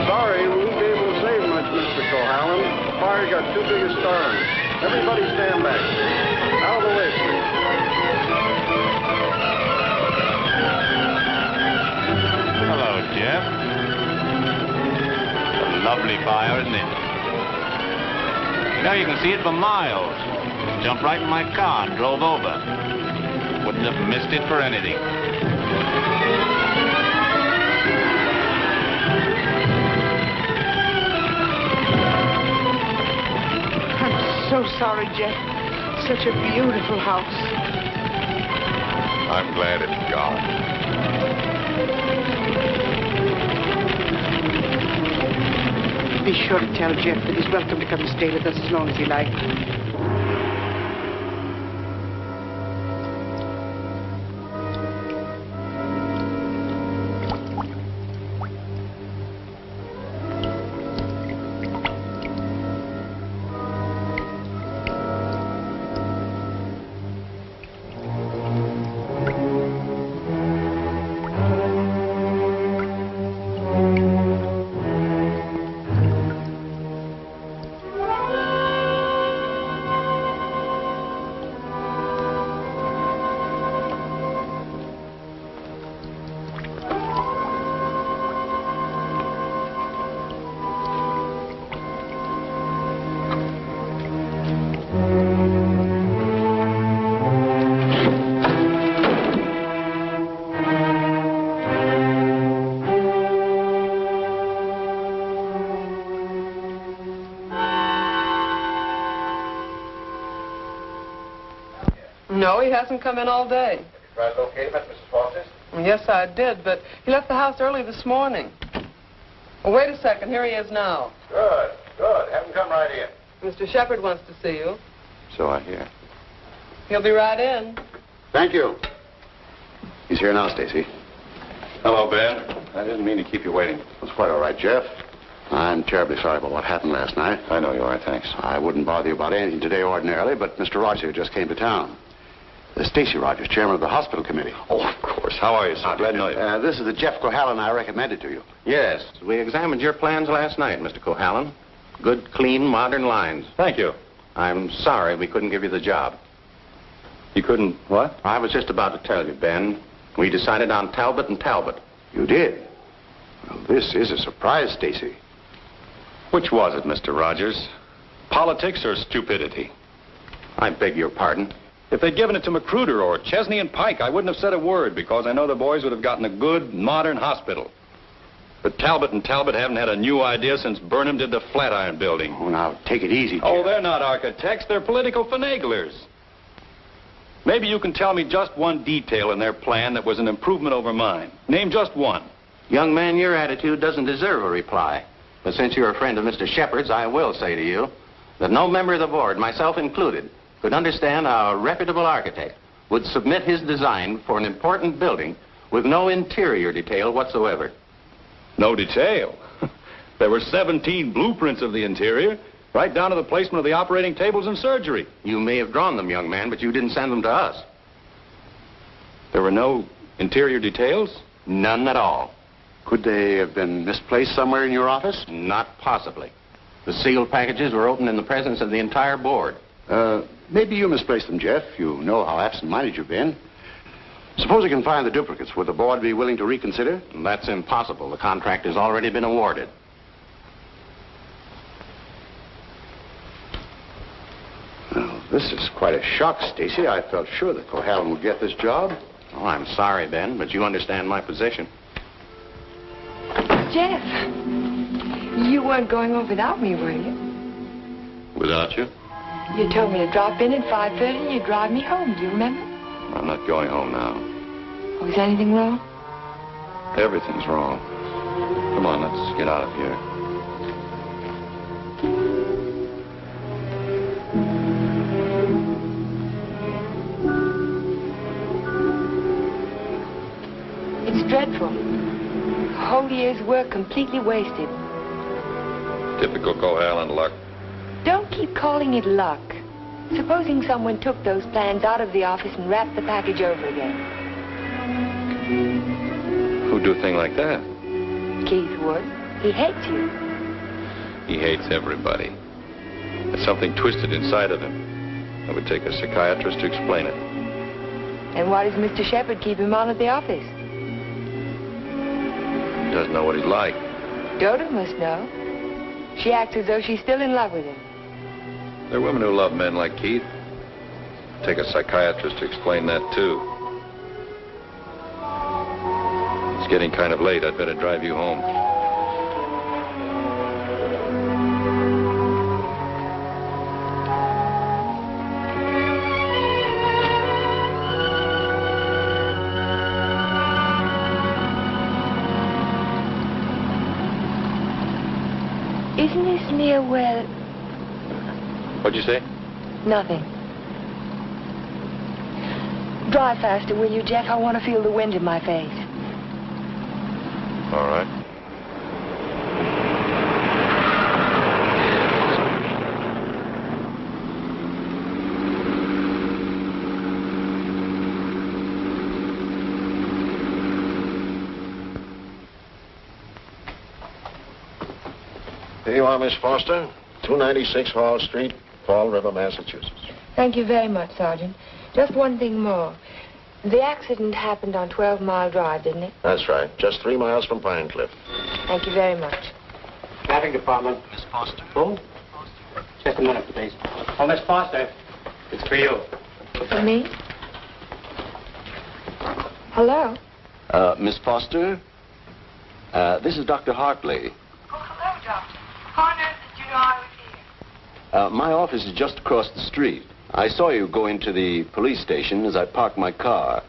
Sorry, we won't be able to save much, Mr. Cohallen. The fire's got too big a stern. Everybody stand back. Out of the way, please. Hello, Jeff. A lovely fire, isn't it? You know, you can see it for miles. Jumped right in my car and drove over. Wouldn't have missed it for anything. So sorry, Jeff. Such a beautiful house. I'm glad it's gone. Be sure to tell Jeff that he's welcome to come and stay with us as long as he likes. No, he hasn't come in all day. Have you tried to locate him at Mrs. Foster's? Yes, I did, but he left the house early this morning. Oh, wait a second. Here he is now. Good, good. Have him come right in. Mr. Shepard wants to see you. So I hear. He'll be right in. Thank you. He's here now, Stacy. Hello, Ben. I didn't mean to keep you waiting. It's quite all right, Jeff. I'm terribly sorry about what happened last night. I know you are, thanks. I wouldn't bother you about anything today ordinarily, but Mr. Rogers just came to town. Stacy Rogers, chairman of the hospital committee. Oh, of course. How are you, sir? Glad to know you. This is the Jeff Cohallen I recommended to you. Yes, we examined your plans last night, Mr. Cohallen. Good, clean, modern lines. Thank you. I'm sorry we couldn't give you the job. You couldn't what? I was just about to tell you, Ben. We decided on Talbot and Talbot. You did? Well, this is a surprise, Stacy. Which was it, Mr. Rogers? Politics or stupidity? I beg your pardon. If they'd given it to Magruder or Chesney and Pike, I wouldn't have said a word because I know the boys would have gotten a good, modern hospital. But Talbot and Talbot haven't had a new idea since Burnham did the Flatiron Building. Oh, now, take it easy, Jeff. Oh, they're not architects. They're political finaglers. Maybe you can tell me just one detail in their plan that was an improvement over mine. Name just one. Young man, your attitude doesn't deserve a reply. But since you're a friend of Mr. Shepard's, I will say to you that no member of the board, myself included, could understand how a reputable architect would submit his design for an important building with no interior detail whatsoever. No detail. There were 17 blueprints of the interior, right down to the placement of the operating tables and surgery. You may have drawn them, young man, but you didn't send them to us. There were no interior details? None at all. Could they have been misplaced somewhere in your office? Not possibly. The sealed packages were opened in the presence of the entire board. Maybe you misplaced them, Jeff. You know how absent-minded you've been. Suppose you can find the duplicates. Would the board be willing to reconsider? That's impossible. The contract has already been awarded. Well, this is quite a shock, Stacy. I felt sure that Cohalan would get this job. Oh, I'm sorry, Ben, but you understand my position. Jeff, you weren't going home without me, were you? Without you? You told me to drop in at 5:30 and you'd drive me home. Do you remember? I'm not going home now. Oh, is anything wrong? Everything's wrong. Come on, let's get out of here. It's dreadful. A whole year's work completely wasted. Typical Cohalan luck. Don't keep calling it luck. Supposing someone took those plans out of the office and wrapped the package over again. Who'd do a thing like that? Keith would. He hates you. He hates everybody. There's something twisted inside of him. It would take a psychiatrist to explain it. And why does Mr. Shepard keep him on at the office? He doesn't know what he's like. Dodo must know. She acts as though she's still in love with him. There are women who love men like Keith. Take a psychiatrist to explain that, too. It's getting kind of late. I'd better drive you home. Isn't this near where... What'd you say? Nothing. Drive faster, will you, Jeff? I want to feel the wind in my face. All right. Here you are, Miss Foster. 296 Hall Street, Fall River, Massachusetts. Thank you very much, Sergeant. Just one thing more. The accident happened on 12 Mile Drive, didn't it? That's right. Just 3 miles from Pine Cliff. Thank you very much. Traffic Department. Miss Foster. Who? Just a minute, please. Oh, Miss Foster. It's for you. For me? Hello? Miss Foster? This is Dr. Hartley. Oh, hello, Doctor. How on earth did you know I was here? My office is just across the street. I saw you go into the police station as I parked my car.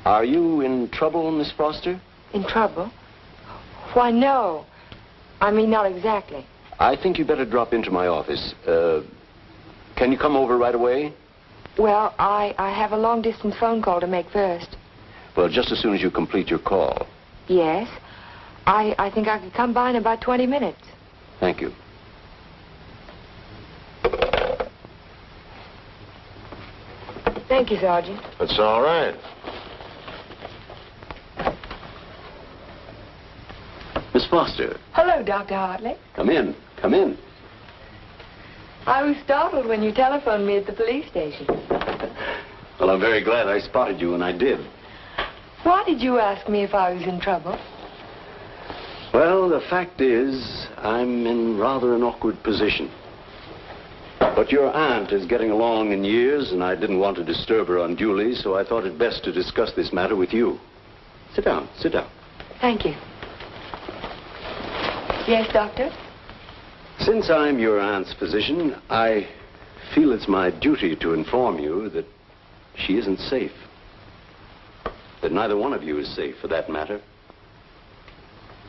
Are you in trouble, Miss Foster? In trouble? Why, no. I mean, not exactly. I think you better drop into my office. Can you come over right away? Well, I have a long-distance phone call to make first. Well, just as soon as you complete your call. Yes. I think I could come by in about 20 minutes. Thank you. Thank you, Sergeant. That's all right. Miss Foster. Hello, Dr. Hartley. Come in. Come in. I was startled when you telephoned me at the police station. Well, I'm very glad I spotted you when I did. Why did you ask me if I was in trouble? Well, the fact is, I'm in rather an awkward position. But your aunt is getting along in years, and I didn't want to disturb her unduly, so I thought it best to discuss this matter with you. Sit down, sit down. Thank you. Yes, Doctor? Since I'm your aunt's physician, I feel it's my duty to inform you that she isn't safe. That neither one of you is safe, for that matter.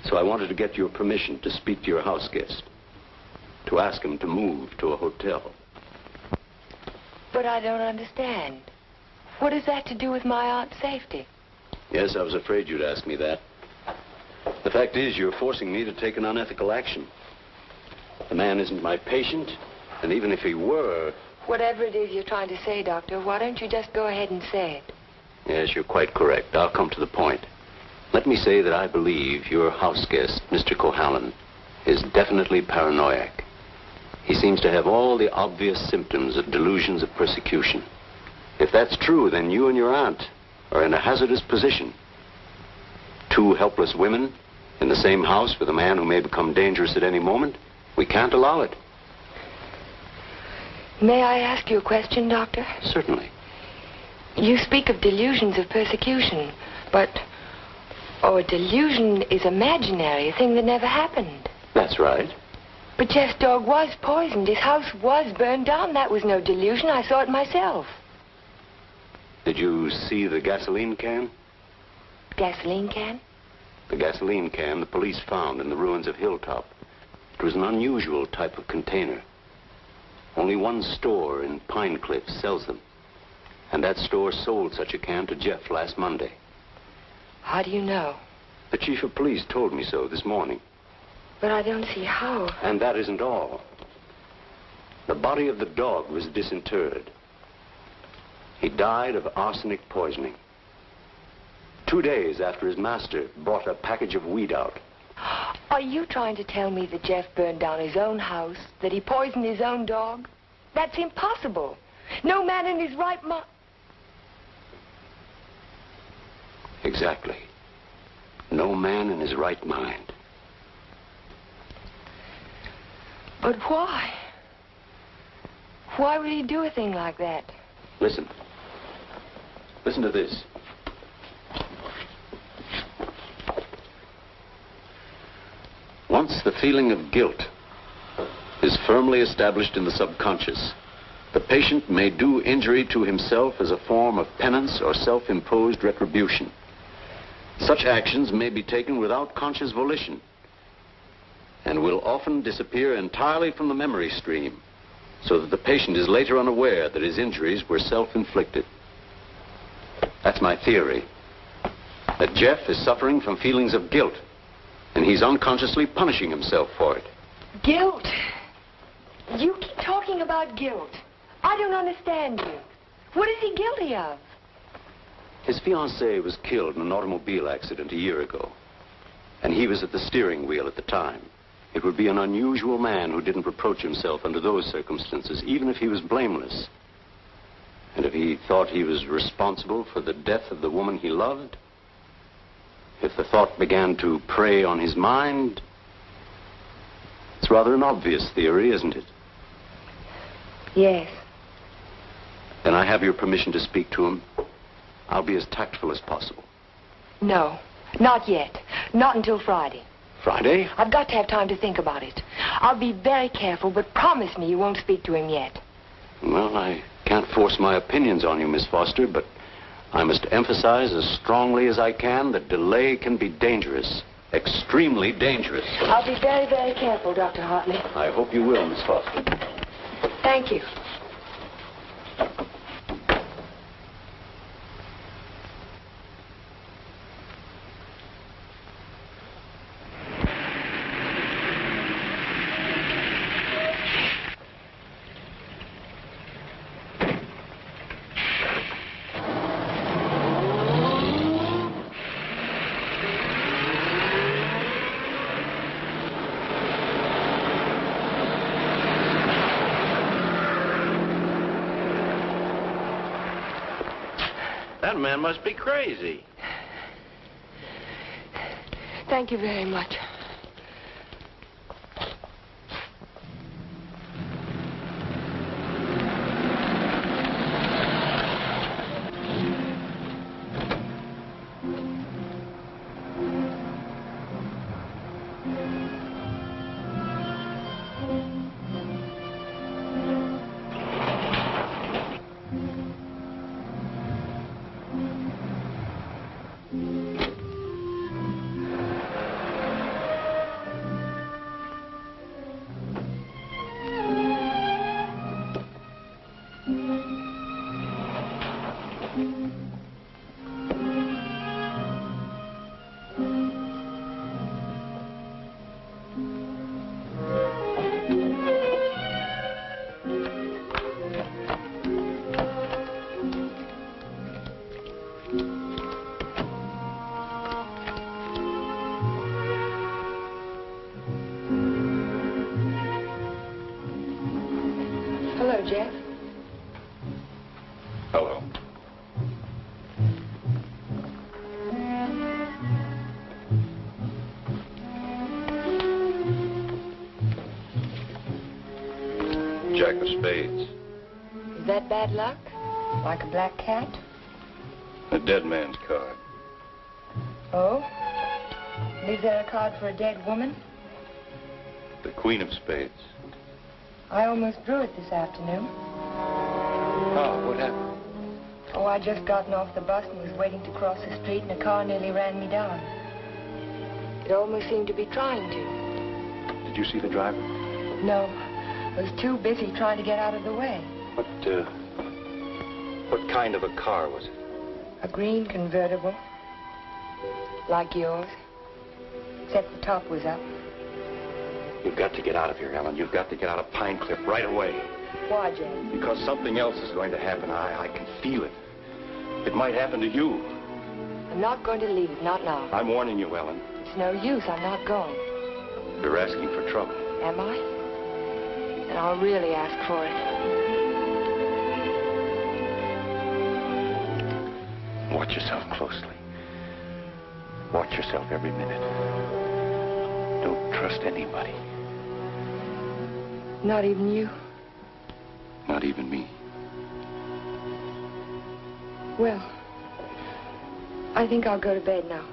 So I wanted to get your permission to speak to your house guest. To ask him to move to a hotel. But I don't understand. What has that to do with my aunt's safety? Yes, I was afraid you'd ask me that. The fact is, you're forcing me to take an unethical action. The man isn't my patient, and even if he were... Whatever it is you're trying to say, Doctor, why don't you just go ahead and say it? Yes, you're quite correct. I'll come to the point. Let me say that I believe your house guest, Mr. Cohalan, is definitely paranoiac. He seems to have all the obvious symptoms of delusions of persecution. If that's true, then you and your aunt are in a hazardous position. Two helpless women in the same house with a man who may become dangerous at any moment. We can't allow it. May I ask you a question, Doctor? Certainly. You speak of delusions of persecution, but... Oh, a delusion is imaginary, a thing that never happened. That's right. But Jeff's dog was poisoned. His house was burned down. That was no delusion. I saw it myself. Did you see the gasoline can? Gasoline can? The gasoline can the police found in the ruins of Hilltop. It was an unusual type of container. Only one store in Pine Cliff sells them. And that store sold such a can to Jeff last Monday. How do you know? The chief of police told me so this morning. But I don't see how. And that isn't all. The body of the dog was disinterred. He died of arsenic poisoning. 2 days after his master brought a package of weed out. Are you trying to tell me that Jeff burned down his own house, that he poisoned his own dog? That's impossible. No man in his right mind... Exactly. No man in his right mind. But why? Why would he do a thing like that? Listen. Listen to this. Once the feeling of guilt is firmly established in the subconscious, the patient may do injury to himself as a form of penance or self-imposed retribution. Such actions may be taken without conscious volition and will often disappear entirely from the memory stream, so that the patient is later unaware that his injuries were self-inflicted. That's my theory, that Jeff is suffering from feelings of guilt, and he's unconsciously punishing himself for it. Guilt? You keep talking about guilt. I don't understand you. What is he guilty of? His fiancée was killed in an automobile accident a year ago, and he was at the steering wheel at the time. It would be an unusual man who didn't reproach himself under those circumstances, even if he was blameless. And if he thought he was responsible for the death of the woman he loved, if the thought began to prey on his mind, it's rather an obvious theory, isn't it? Yes. Then I have your permission to speak to him. I'll be as tactful as possible. No, not yet. Not until Friday. Friday? I've got to have time to think about it. I'll be very careful, but promise me you won't speak to him yet. Well, I can't force my opinions on you, Miss Foster, but I must emphasize as strongly as I can that delay can be dangerous. Extremely dangerous. I'll be very, very careful, Dr. Hartley. I hope you will, Miss Foster. Thank you. That man must be crazy. Thank you very much. Jack of spades. Is that bad luck? Like a black cat? A dead man's card. Oh? And is there a card for a dead woman? The Queen of Spades. I almost drew it this afternoon. Oh, what happened? Oh, I just gotten off the bus and was waiting to cross the street and a car nearly ran me down. It almost seemed to be trying to. Did you see the driver? No. I was too busy trying to get out of the way. What kind of a car was it? A green convertible. Like yours. Except the top was up. You've got to get out of here, Ellen. You've got to get out of Pine Cliff right away. Why, Jack? Because something else is going to happen. I can feel it. It might happen to you. I'm not going to leave, not now. I'm warning you, Ellen. It's no use, I'm not going. You're asking for trouble. Am I? Then I'll really ask for it. Watch yourself closely. Watch yourself every minute. Don't trust anybody. Not even you? Not even me. Well, I think I'll go to bed now.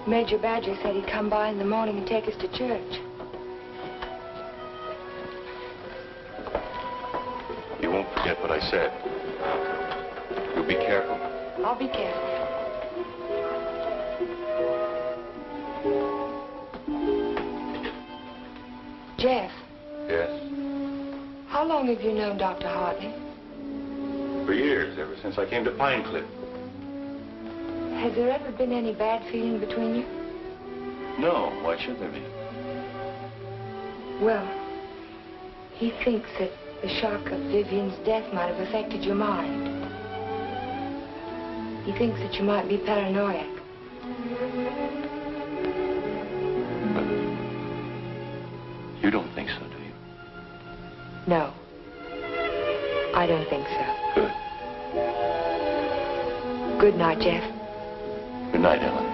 Major Badger said he'd come by in the morning and take us to church. You won't forget what I said. You'll be careful. I'll be careful. Jeff. Yes? How long have you known Dr. Hartley? For years, ever since I came to Pine Cliff. Has there ever been any bad feeling between you? No, why should there be? Well, he thinks that the shock of Vivian's death might have affected your mind. He thinks that you might be paranoid. But you don't think so, do you? No. I don't think so. Good. Good night, Jeff. Good night, Ellen.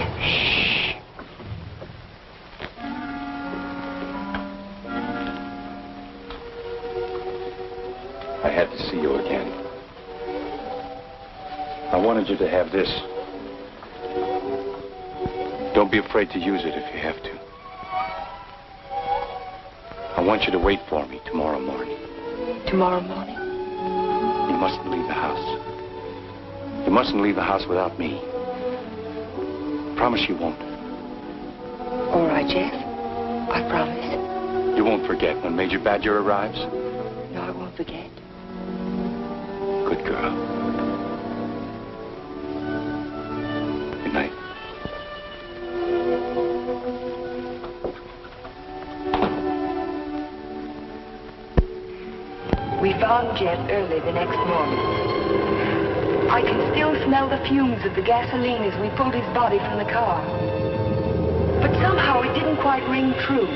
Jeff. Shh. I had to see you again. I wanted you to have this. Don't be afraid to use it if you have to. I want you to wait for me tomorrow morning. Tomorrow morning? You mustn't leave the house. You mustn't leave the house without me. Promise you won't. All right, Jeff. I promise. You won't forget when Major Badger arrives? No, I won't forget. Good girl. Good night. We found Jeff early the next morning. I can still smell the fumes of the gasoline as we pulled his body from the car. But somehow it didn't quite ring true.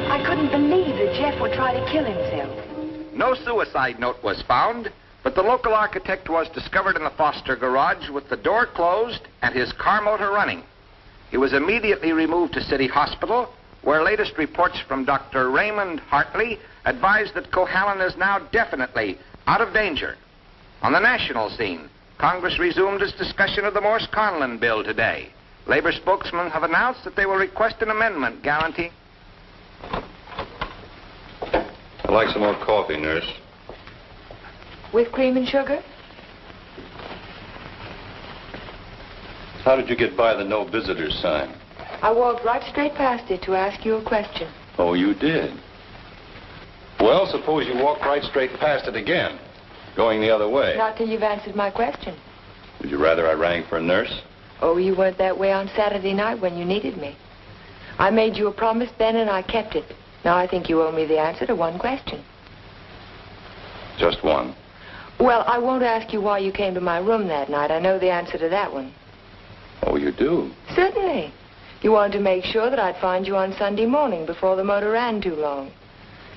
I couldn't believe that Jeff would try to kill himself. No suicide note was found, but the local architect was discovered in the Foster garage with the door closed and his car motor running. He was immediately removed to City Hospital, where latest reports from Dr. Raymond Hartley advise that Cohalan is now definitely out of danger. On the national scene, Congress resumed its discussion of the Morse-Conlon bill today. Labor spokesmen have announced that they will request an amendment guaranteeing... I'd like some more coffee, nurse. With cream and sugar? How did you get by the no visitors sign? I walked right straight past it to ask you a question. Oh, you did? Well, suppose you walked right straight past it again, going the other way. Not till you've answered my question. Would you rather I rang for a nurse? Oh, you weren't that way on Saturday night when you needed me. I made you a promise then and I kept it. Now I think you owe me the answer to one question. Just one. Well, I won't ask you why you came to my room that night. I know the answer to that one. Oh, you do? Certainly. You wanted to make sure that I'd find you on Sunday morning before the motor ran too long.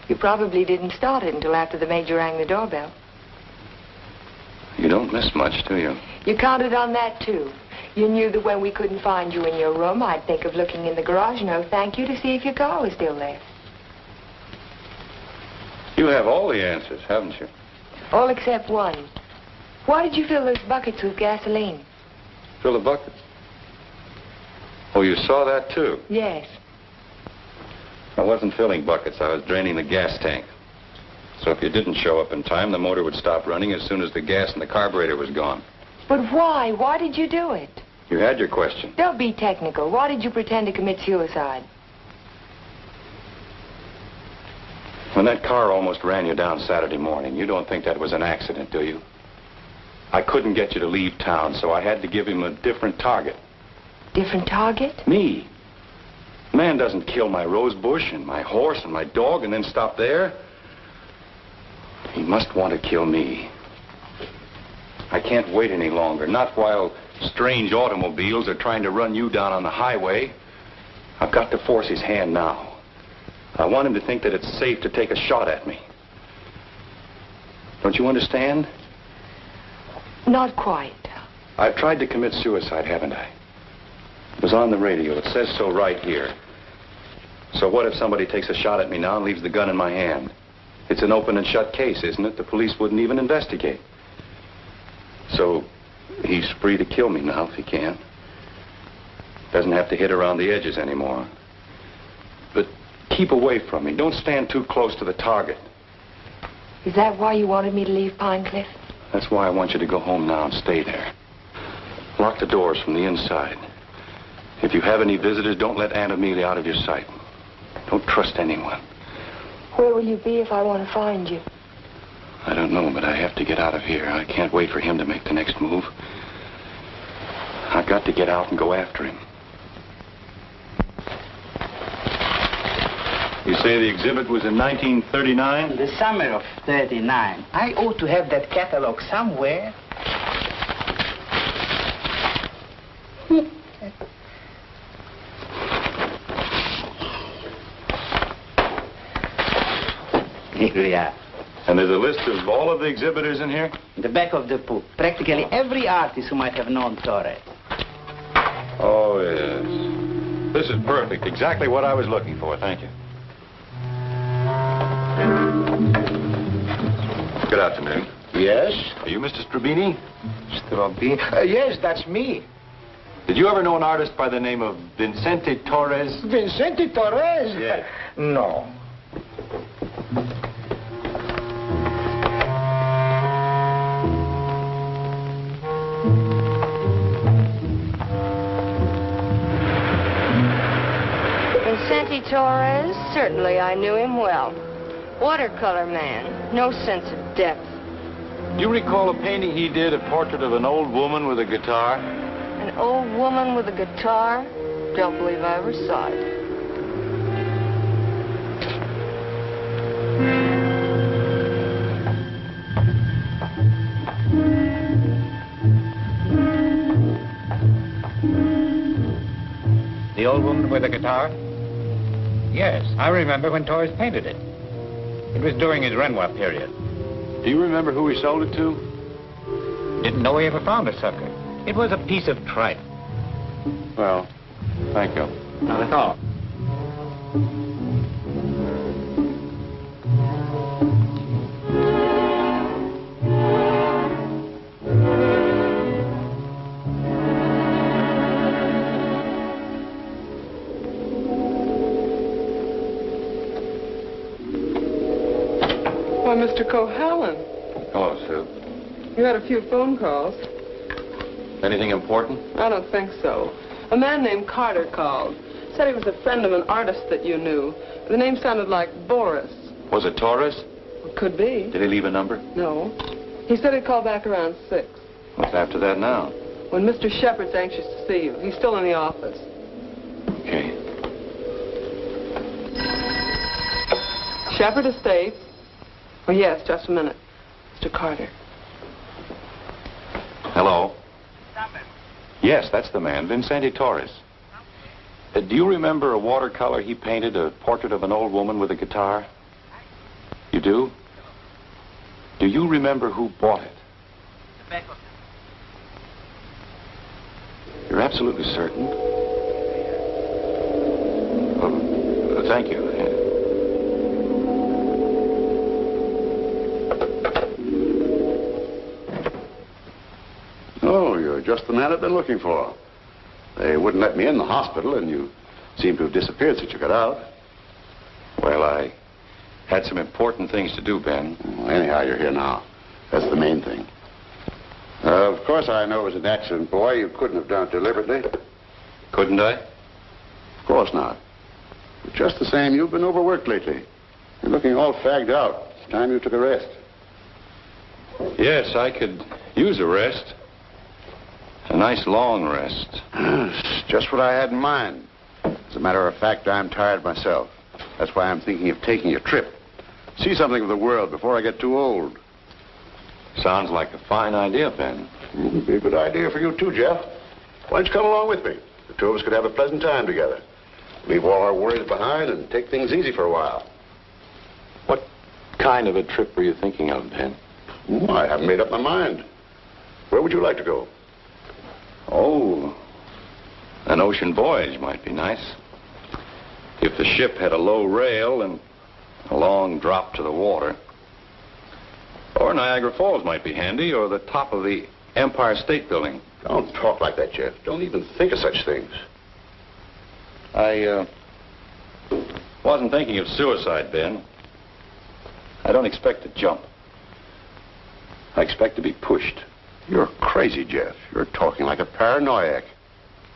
You probably didn't start it until after the Major rang the doorbell. You don't miss much, do you? You counted on that, too. You knew that when we couldn't find you in your room, I'd think of looking in the garage and oh, thank you to see if your car was still there. You have all the answers, haven't you? All except one. Why did you fill those buckets with gasoline? Fill the buckets? Oh, you saw that, too? Yes. I wasn't filling buckets. I was draining the gas tank. So if you didn't show up in time, the motor would stop running as soon as the gas in the carburetor was gone. But why? Why did you do it? You had your question. Don't be technical. Why did you pretend to commit suicide? When that car almost ran you down Saturday morning, you don't think that was an accident, do you? I couldn't get you to leave town, so I had to give him a different target. Different target? Me. Man doesn't kill my rose bush and my horse and my dog and then stop there. He must want to kill me. I can't wait any longer, not while strange automobiles are trying to run you down on the highway. I've got to force his hand now. I want him to think that it's safe to take a shot at me. Don't you understand? Not quite. I've tried to commit suicide, haven't I? It was on the radio. It says so right here. So what if somebody takes a shot at me now and leaves the gun in my hand? It's an open and shut case, isn't it? The police wouldn't even investigate. So he's free to kill me now if he can. Doesn't have to hit around the edges anymore. But keep away from me. Don't stand too close to the target. Is that why you wanted me to leave Pine Cliff? That's why I want you to go home now and stay there. Lock the doors from the inside. If you have any visitors, don't let Aunt Amelia out of your sight. Don't trust anyone. Where will you be if I want to find you? I don't know, but I have to get out of here. I can't wait for him to make the next move. I've got to get out and go after him. You say the exhibit was in 1939? The summer of 39. I ought to have that catalog somewhere. Here we are. And there's a list of all of the exhibitors in here? In the back of the book. Practically every artist who might have known Torre. Oh, yes. This is perfect. Exactly what I was looking for. Thank you. Good afternoon. Yes? Are you Mr. Strabini? Strabini? Yes, that's me. Did you ever know an artist by the name of Vincente Torres? Vincente Torres? Yes. No. Vincente Torres? Certainly I knew him well. Watercolor man. No sense of depth. Do you recall a painting he did, a portrait of an old woman with a guitar? An old woman with a guitar? Don't believe I ever saw it. The old woman with the guitar? Yes, I remember when Torres painted it. It was during his Renoir period. Do you remember who he sold it to? Didn't know he ever found a sucker. It was a piece of tripe. Well, thank you. Not at all. Why, Mr. Cohalan, Hello, Sue. you had a few phone calls. Anything important? I don't think so. A man named Carter called. Said he was a friend of an artist that you knew. The name sounded like Boris. Was it Torres? Could be. Did he leave a number? No. He said he'd call back around 6. What's after that now? When Mr. Shepard's anxious to see you. He's still in the office. Okay. Shepard Estates. Oh, yes, just a minute. Mr. Carter. Hello? Yes, that's the man, Vincente Torres. Do you remember a watercolor he painted, a portrait of an old woman with a guitar? You do? Do you remember who bought it? You're absolutely certain? Oh, thank you. Oh, you're just the man I've been looking for. They wouldn't let me in the hospital, and you seem to have disappeared since you got out. Well, I had some important things to do, Ben. Well, anyhow, you're here now. That's the main thing. Of course, I know it was an accident, boy. You couldn't have done it deliberately. Couldn't I? Of course not. But just the same, you've been overworked lately. You're looking all fagged out. It's time you took a rest. Yes, I could use a rest. A nice long rest. Just what I had in mind. As a matter of fact, I'm tired myself. That's why I'm thinking of taking a trip. See something of the world before I get too old. Sounds like a fine idea, Ben. It'd be a good idea for you too, Jeff. Why don't you come along with me? The two of us could have a pleasant time together. Leave all our worries behind and take things easy for a while. What kind of a trip were you thinking of, Ben? I haven't made up my mind. Where would you like to go? Oh, an ocean voyage might be nice. If the ship had a low rail and a long drop to the water. Or Niagara Falls might be handy, or the top of the Empire State Building. Don't talk like that, Jeff. Don't even think of such things. I wasn't thinking of suicide, Ben. I don't expect to jump. I expect to be pushed. You're crazy, Jeff. You're talking like a paranoiac.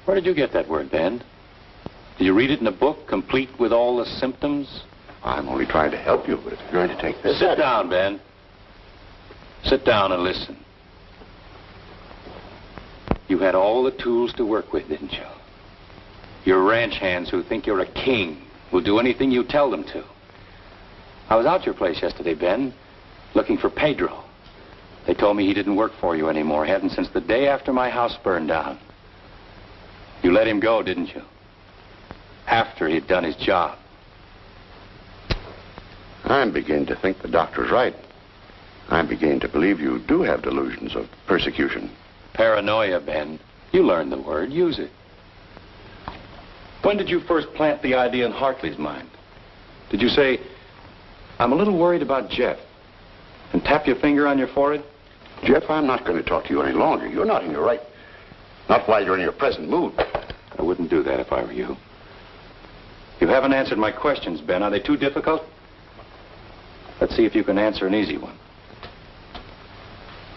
Where did you get that word, Ben? Did you read it in a book, complete with all the symptoms? I'm only trying to help you, but if you're going to take this... Sit down, Ben. Sit down and listen. You had all the tools to work with, didn't you? You're ranch hands who think you're a king, who'll do anything you tell them to. I was out your place yesterday, Ben, looking for Pedro. They told me he didn't work for you anymore. He hadn't since the day after my house burned down. You let him go, didn't you? After he'd done his job. I'm beginning to think the doctor's right. I'm beginning to believe you do have delusions of persecution. Paranoia, Ben. You learned the word. Use it. When did you first plant the idea in Hartley's mind? Did you say, I'm a little worried about Jeff, and tap your finger on your forehead? Jeff, I'm not going to talk to you any longer. You're not in your right. Not while you're in your present mood. I wouldn't do that if I were you. You haven't answered my questions, Ben. Are they too difficult? Let's see if you can answer an easy one.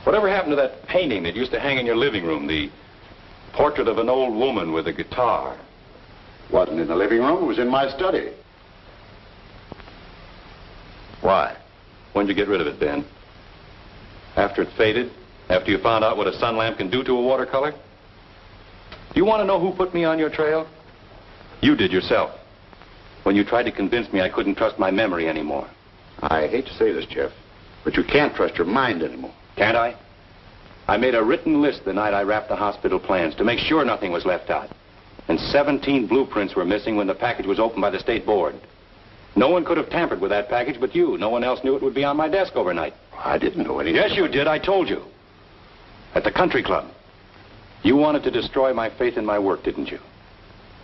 Whatever happened to that painting that used to hang in your living room, the portrait of an old woman with a guitar? Wasn't in the living room. It was in my study. Why? When'd you get rid of it, Ben? After it faded? After you found out what a sun lamp can do to a watercolor? Do you want to know who put me on your trail? You did yourself. When you tried to convince me I couldn't trust my memory anymore. I hate to say this, Jeff, but you can't trust your mind anymore. Can't I? I made a written list the night I wrapped the hospital plans to make sure nothing was left out. And 17 blueprints were missing when the package was opened by the state board. No one could have tampered with that package but you. No one else knew it would be on my desk overnight. I didn't know anything. Yes, you did. I told you. At the country club. You wanted to destroy my faith in my work, didn't you?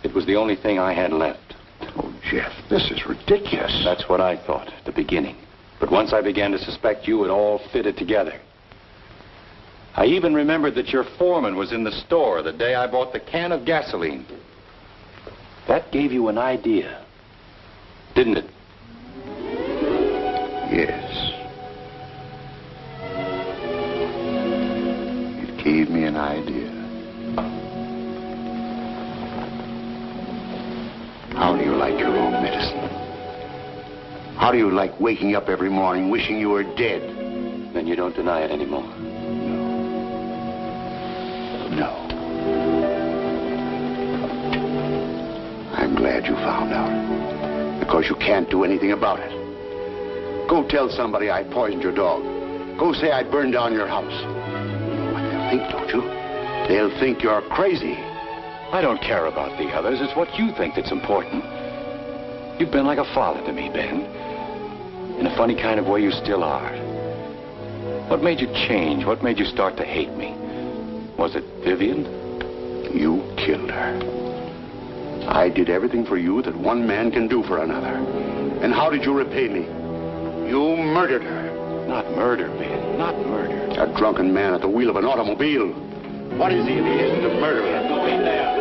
It was the only thing I had left. Oh, Jeff, this is ridiculous. That's what I thought at the beginning. But once I began to suspect you, it all fitted together. I even remembered that your foreman was in the store the day I bought the can of gasoline. That gave you an idea, didn't it? Yes. It gave me an idea. How do you like your own medicine? How do you like waking up every morning wishing you were dead? Then you don't deny it anymore. No. I'm glad you found out. Because you can't do anything about it. Go tell somebody I poisoned your dog. Go say I burned down your house. You know what they'll think, don't you? They'll think you're crazy. I don't care about the others. It's what you think that's important. You've been like a father to me, Ben. In a funny kind of way, you still are. What made you change? What made you start to hate me? Was it Vivian? You killed her. I did everything for you that one man can do for another. And how did you repay me? You murdered her. Not murder, Ben. Not murder. A drunken man at the wheel of an automobile. What is he if he isn't a murderer? Go in there.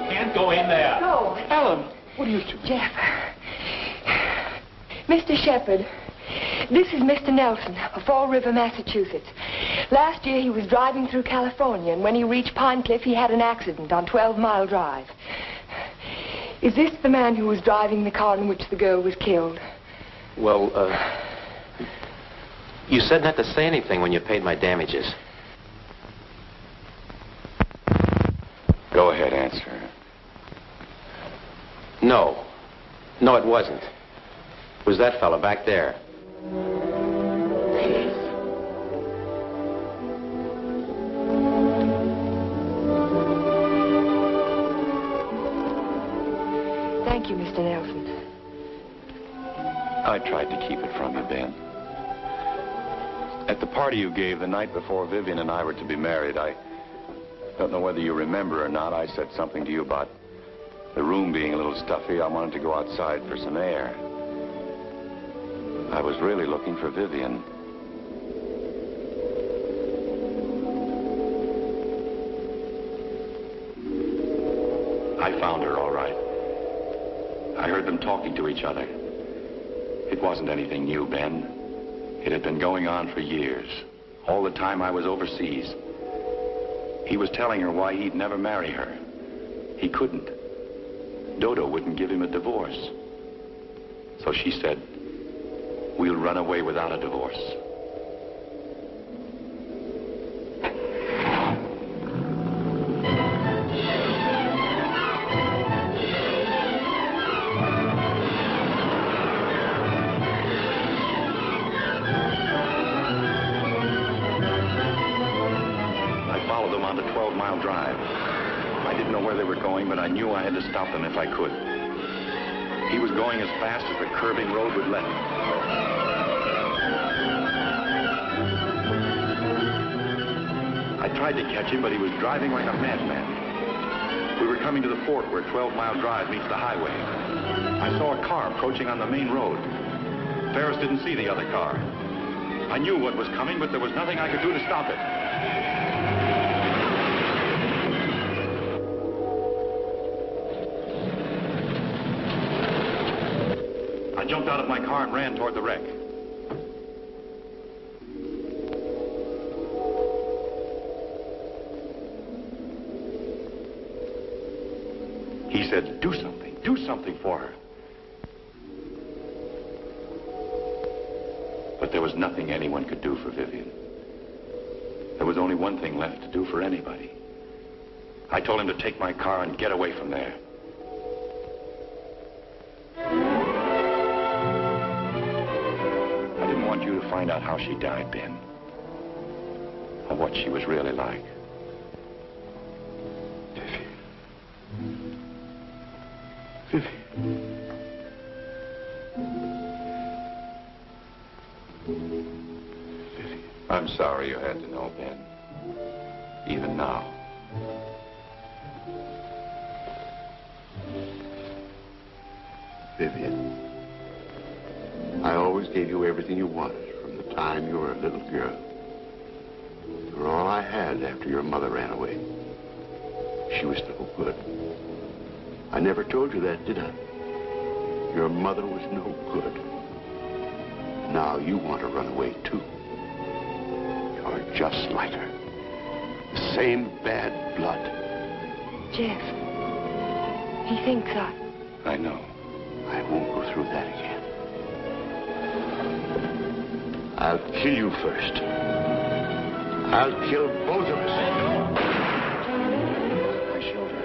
Can't go in there. No. Ellen, what are you doing? Jeff. Mr. Shepard, this is Mr. Nelson of Fall River, Massachusetts. Last year he was driving through California, and when he reached Pine Cliff, he had an accident on 12 Mile Drive. Is this the man who was driving the car in which the girl was killed? Well, you said not to say anything when you paid my damages. Go ahead, answer. No. No, it wasn't. It was that fella back there. Thank you, Mr. Nelson. I tried to keep it from you, Ben. At the party you gave the night before Vivian and I were to be married, I don't know whether you remember or not, I said something to you about the room being a little stuffy. I wanted to go outside for some air. I was really looking for Vivian. I found her, all right. I heard them talking to each other. It wasn't anything new, Ben. It had been going on for years. All the time I was overseas. He was telling her why he'd never marry her. He couldn't. Dodo wouldn't give him a divorce. So she said, we'll run away without a divorce. I followed them onto 12 Mile Drive. I didn't know where they were going, but I knew I had to stop them if I could. He was going as fast as the curving road would let him. I tried to catch him, but he was driving like a madman. We were coming to the fort where 12 Mile Drive meets the highway. I saw a car approaching on the main road. Ferris didn't see the other car. I knew what was coming, but there was nothing I could do to stop it. I jumped out of my car and ran toward the wreck. He said, do something for her. But there was nothing anyone could do for Vivian. There was only one thing left to do for anybody. I told him to take my car and get away from there. I didn't want you to find out how she died, Ben. Or what she was really like. I'm sorry you had to know, Ben. Even now. Vivian, I always gave you everything you wanted from the time you were a little girl. You were all I had after your mother ran away. She was no good. I never told you that, did I? Your mother was no good. Now you want to run away, too. You're just like her. The same bad blood. Jeff, he thinks I know. I won't go through that again. I'll kill you first. I'll kill both of us. My shoulder.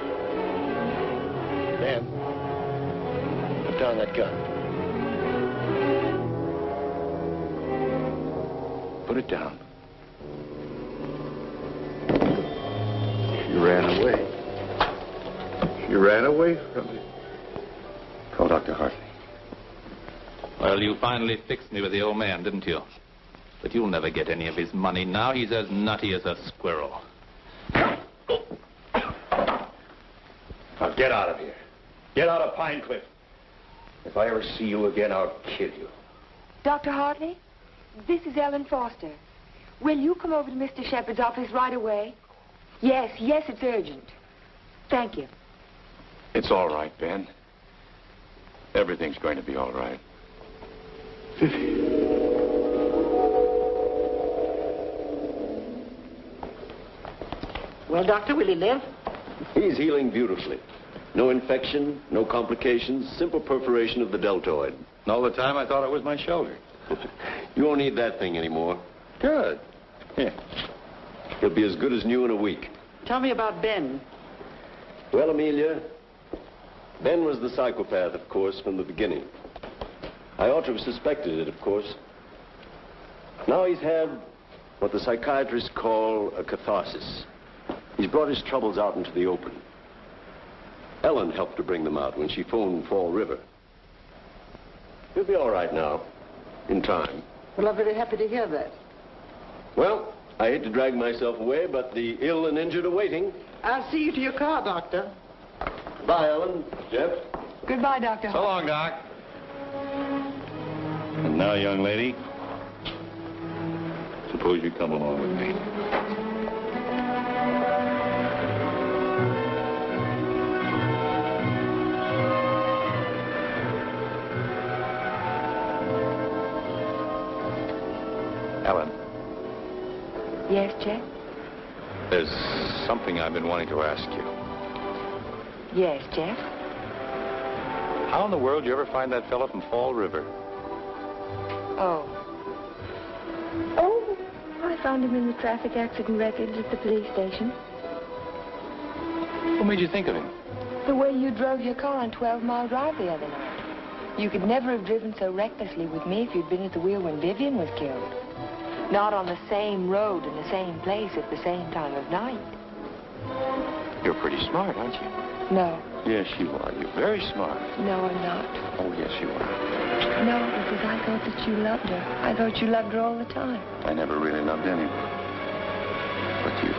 Ben, put down that gun. Put it down. She ran away. She ran away from me. Call Dr. Hartley. Well, you finally fixed me with the old man, didn't you? But you'll never get any of his money now. He's as nutty as a squirrel. Now get out of here. Get out of Pine Cliff. If I ever see you again, I'll kill you. Dr. Hartley, this is Ellen Foster. Will you come over to Mr. Shepard's office right away? Yes, it's urgent. Thank you. It's all right, Ben. Everything's going to be all right. Well, Doctor, will he live? He's healing beautifully. No infection, no complications, simple perforation of the deltoid. And all the time I thought it was my shoulder. You won't need that thing anymore. Good. Yeah. He'll be as good as new in a week. Tell me about Ben. Well, Amelia, Ben was the psychopath, of course, from the beginning. I ought to have suspected it, of course. Now he's had what the psychiatrists call a catharsis. He's brought his troubles out into the open. Ellen helped to bring them out when she phoned Fall River. He'll be all right now, in time. Well, I'm very happy to hear that. Well, I hate to drag myself away, but the ill and injured are waiting. I'll see you to your car, Doctor. Bye, Ellen. Jeff? Goodbye, Dr. So long, Doc. And now, young lady, suppose you come along with me. Ellen. Yes, Jeff? There's something I've been wanting to ask you. Yes, Jeff? How in the world did you ever find that fellow from Fall River? Oh, I found him in the traffic accident wreckage at the police station. What made you think of him? The way you drove your car on 12 Mile Drive the other night. You could never have driven so recklessly with me if you'd been at the wheel when Vivian was killed. Not on the same road in the same place at the same time of night. You're pretty smart, aren't you? No. Yes, you are. You're very smart. No, I'm not. Oh, yes, you are. No, because I thought that you loved her. I thought you loved her all the time. I never really loved anyone but you.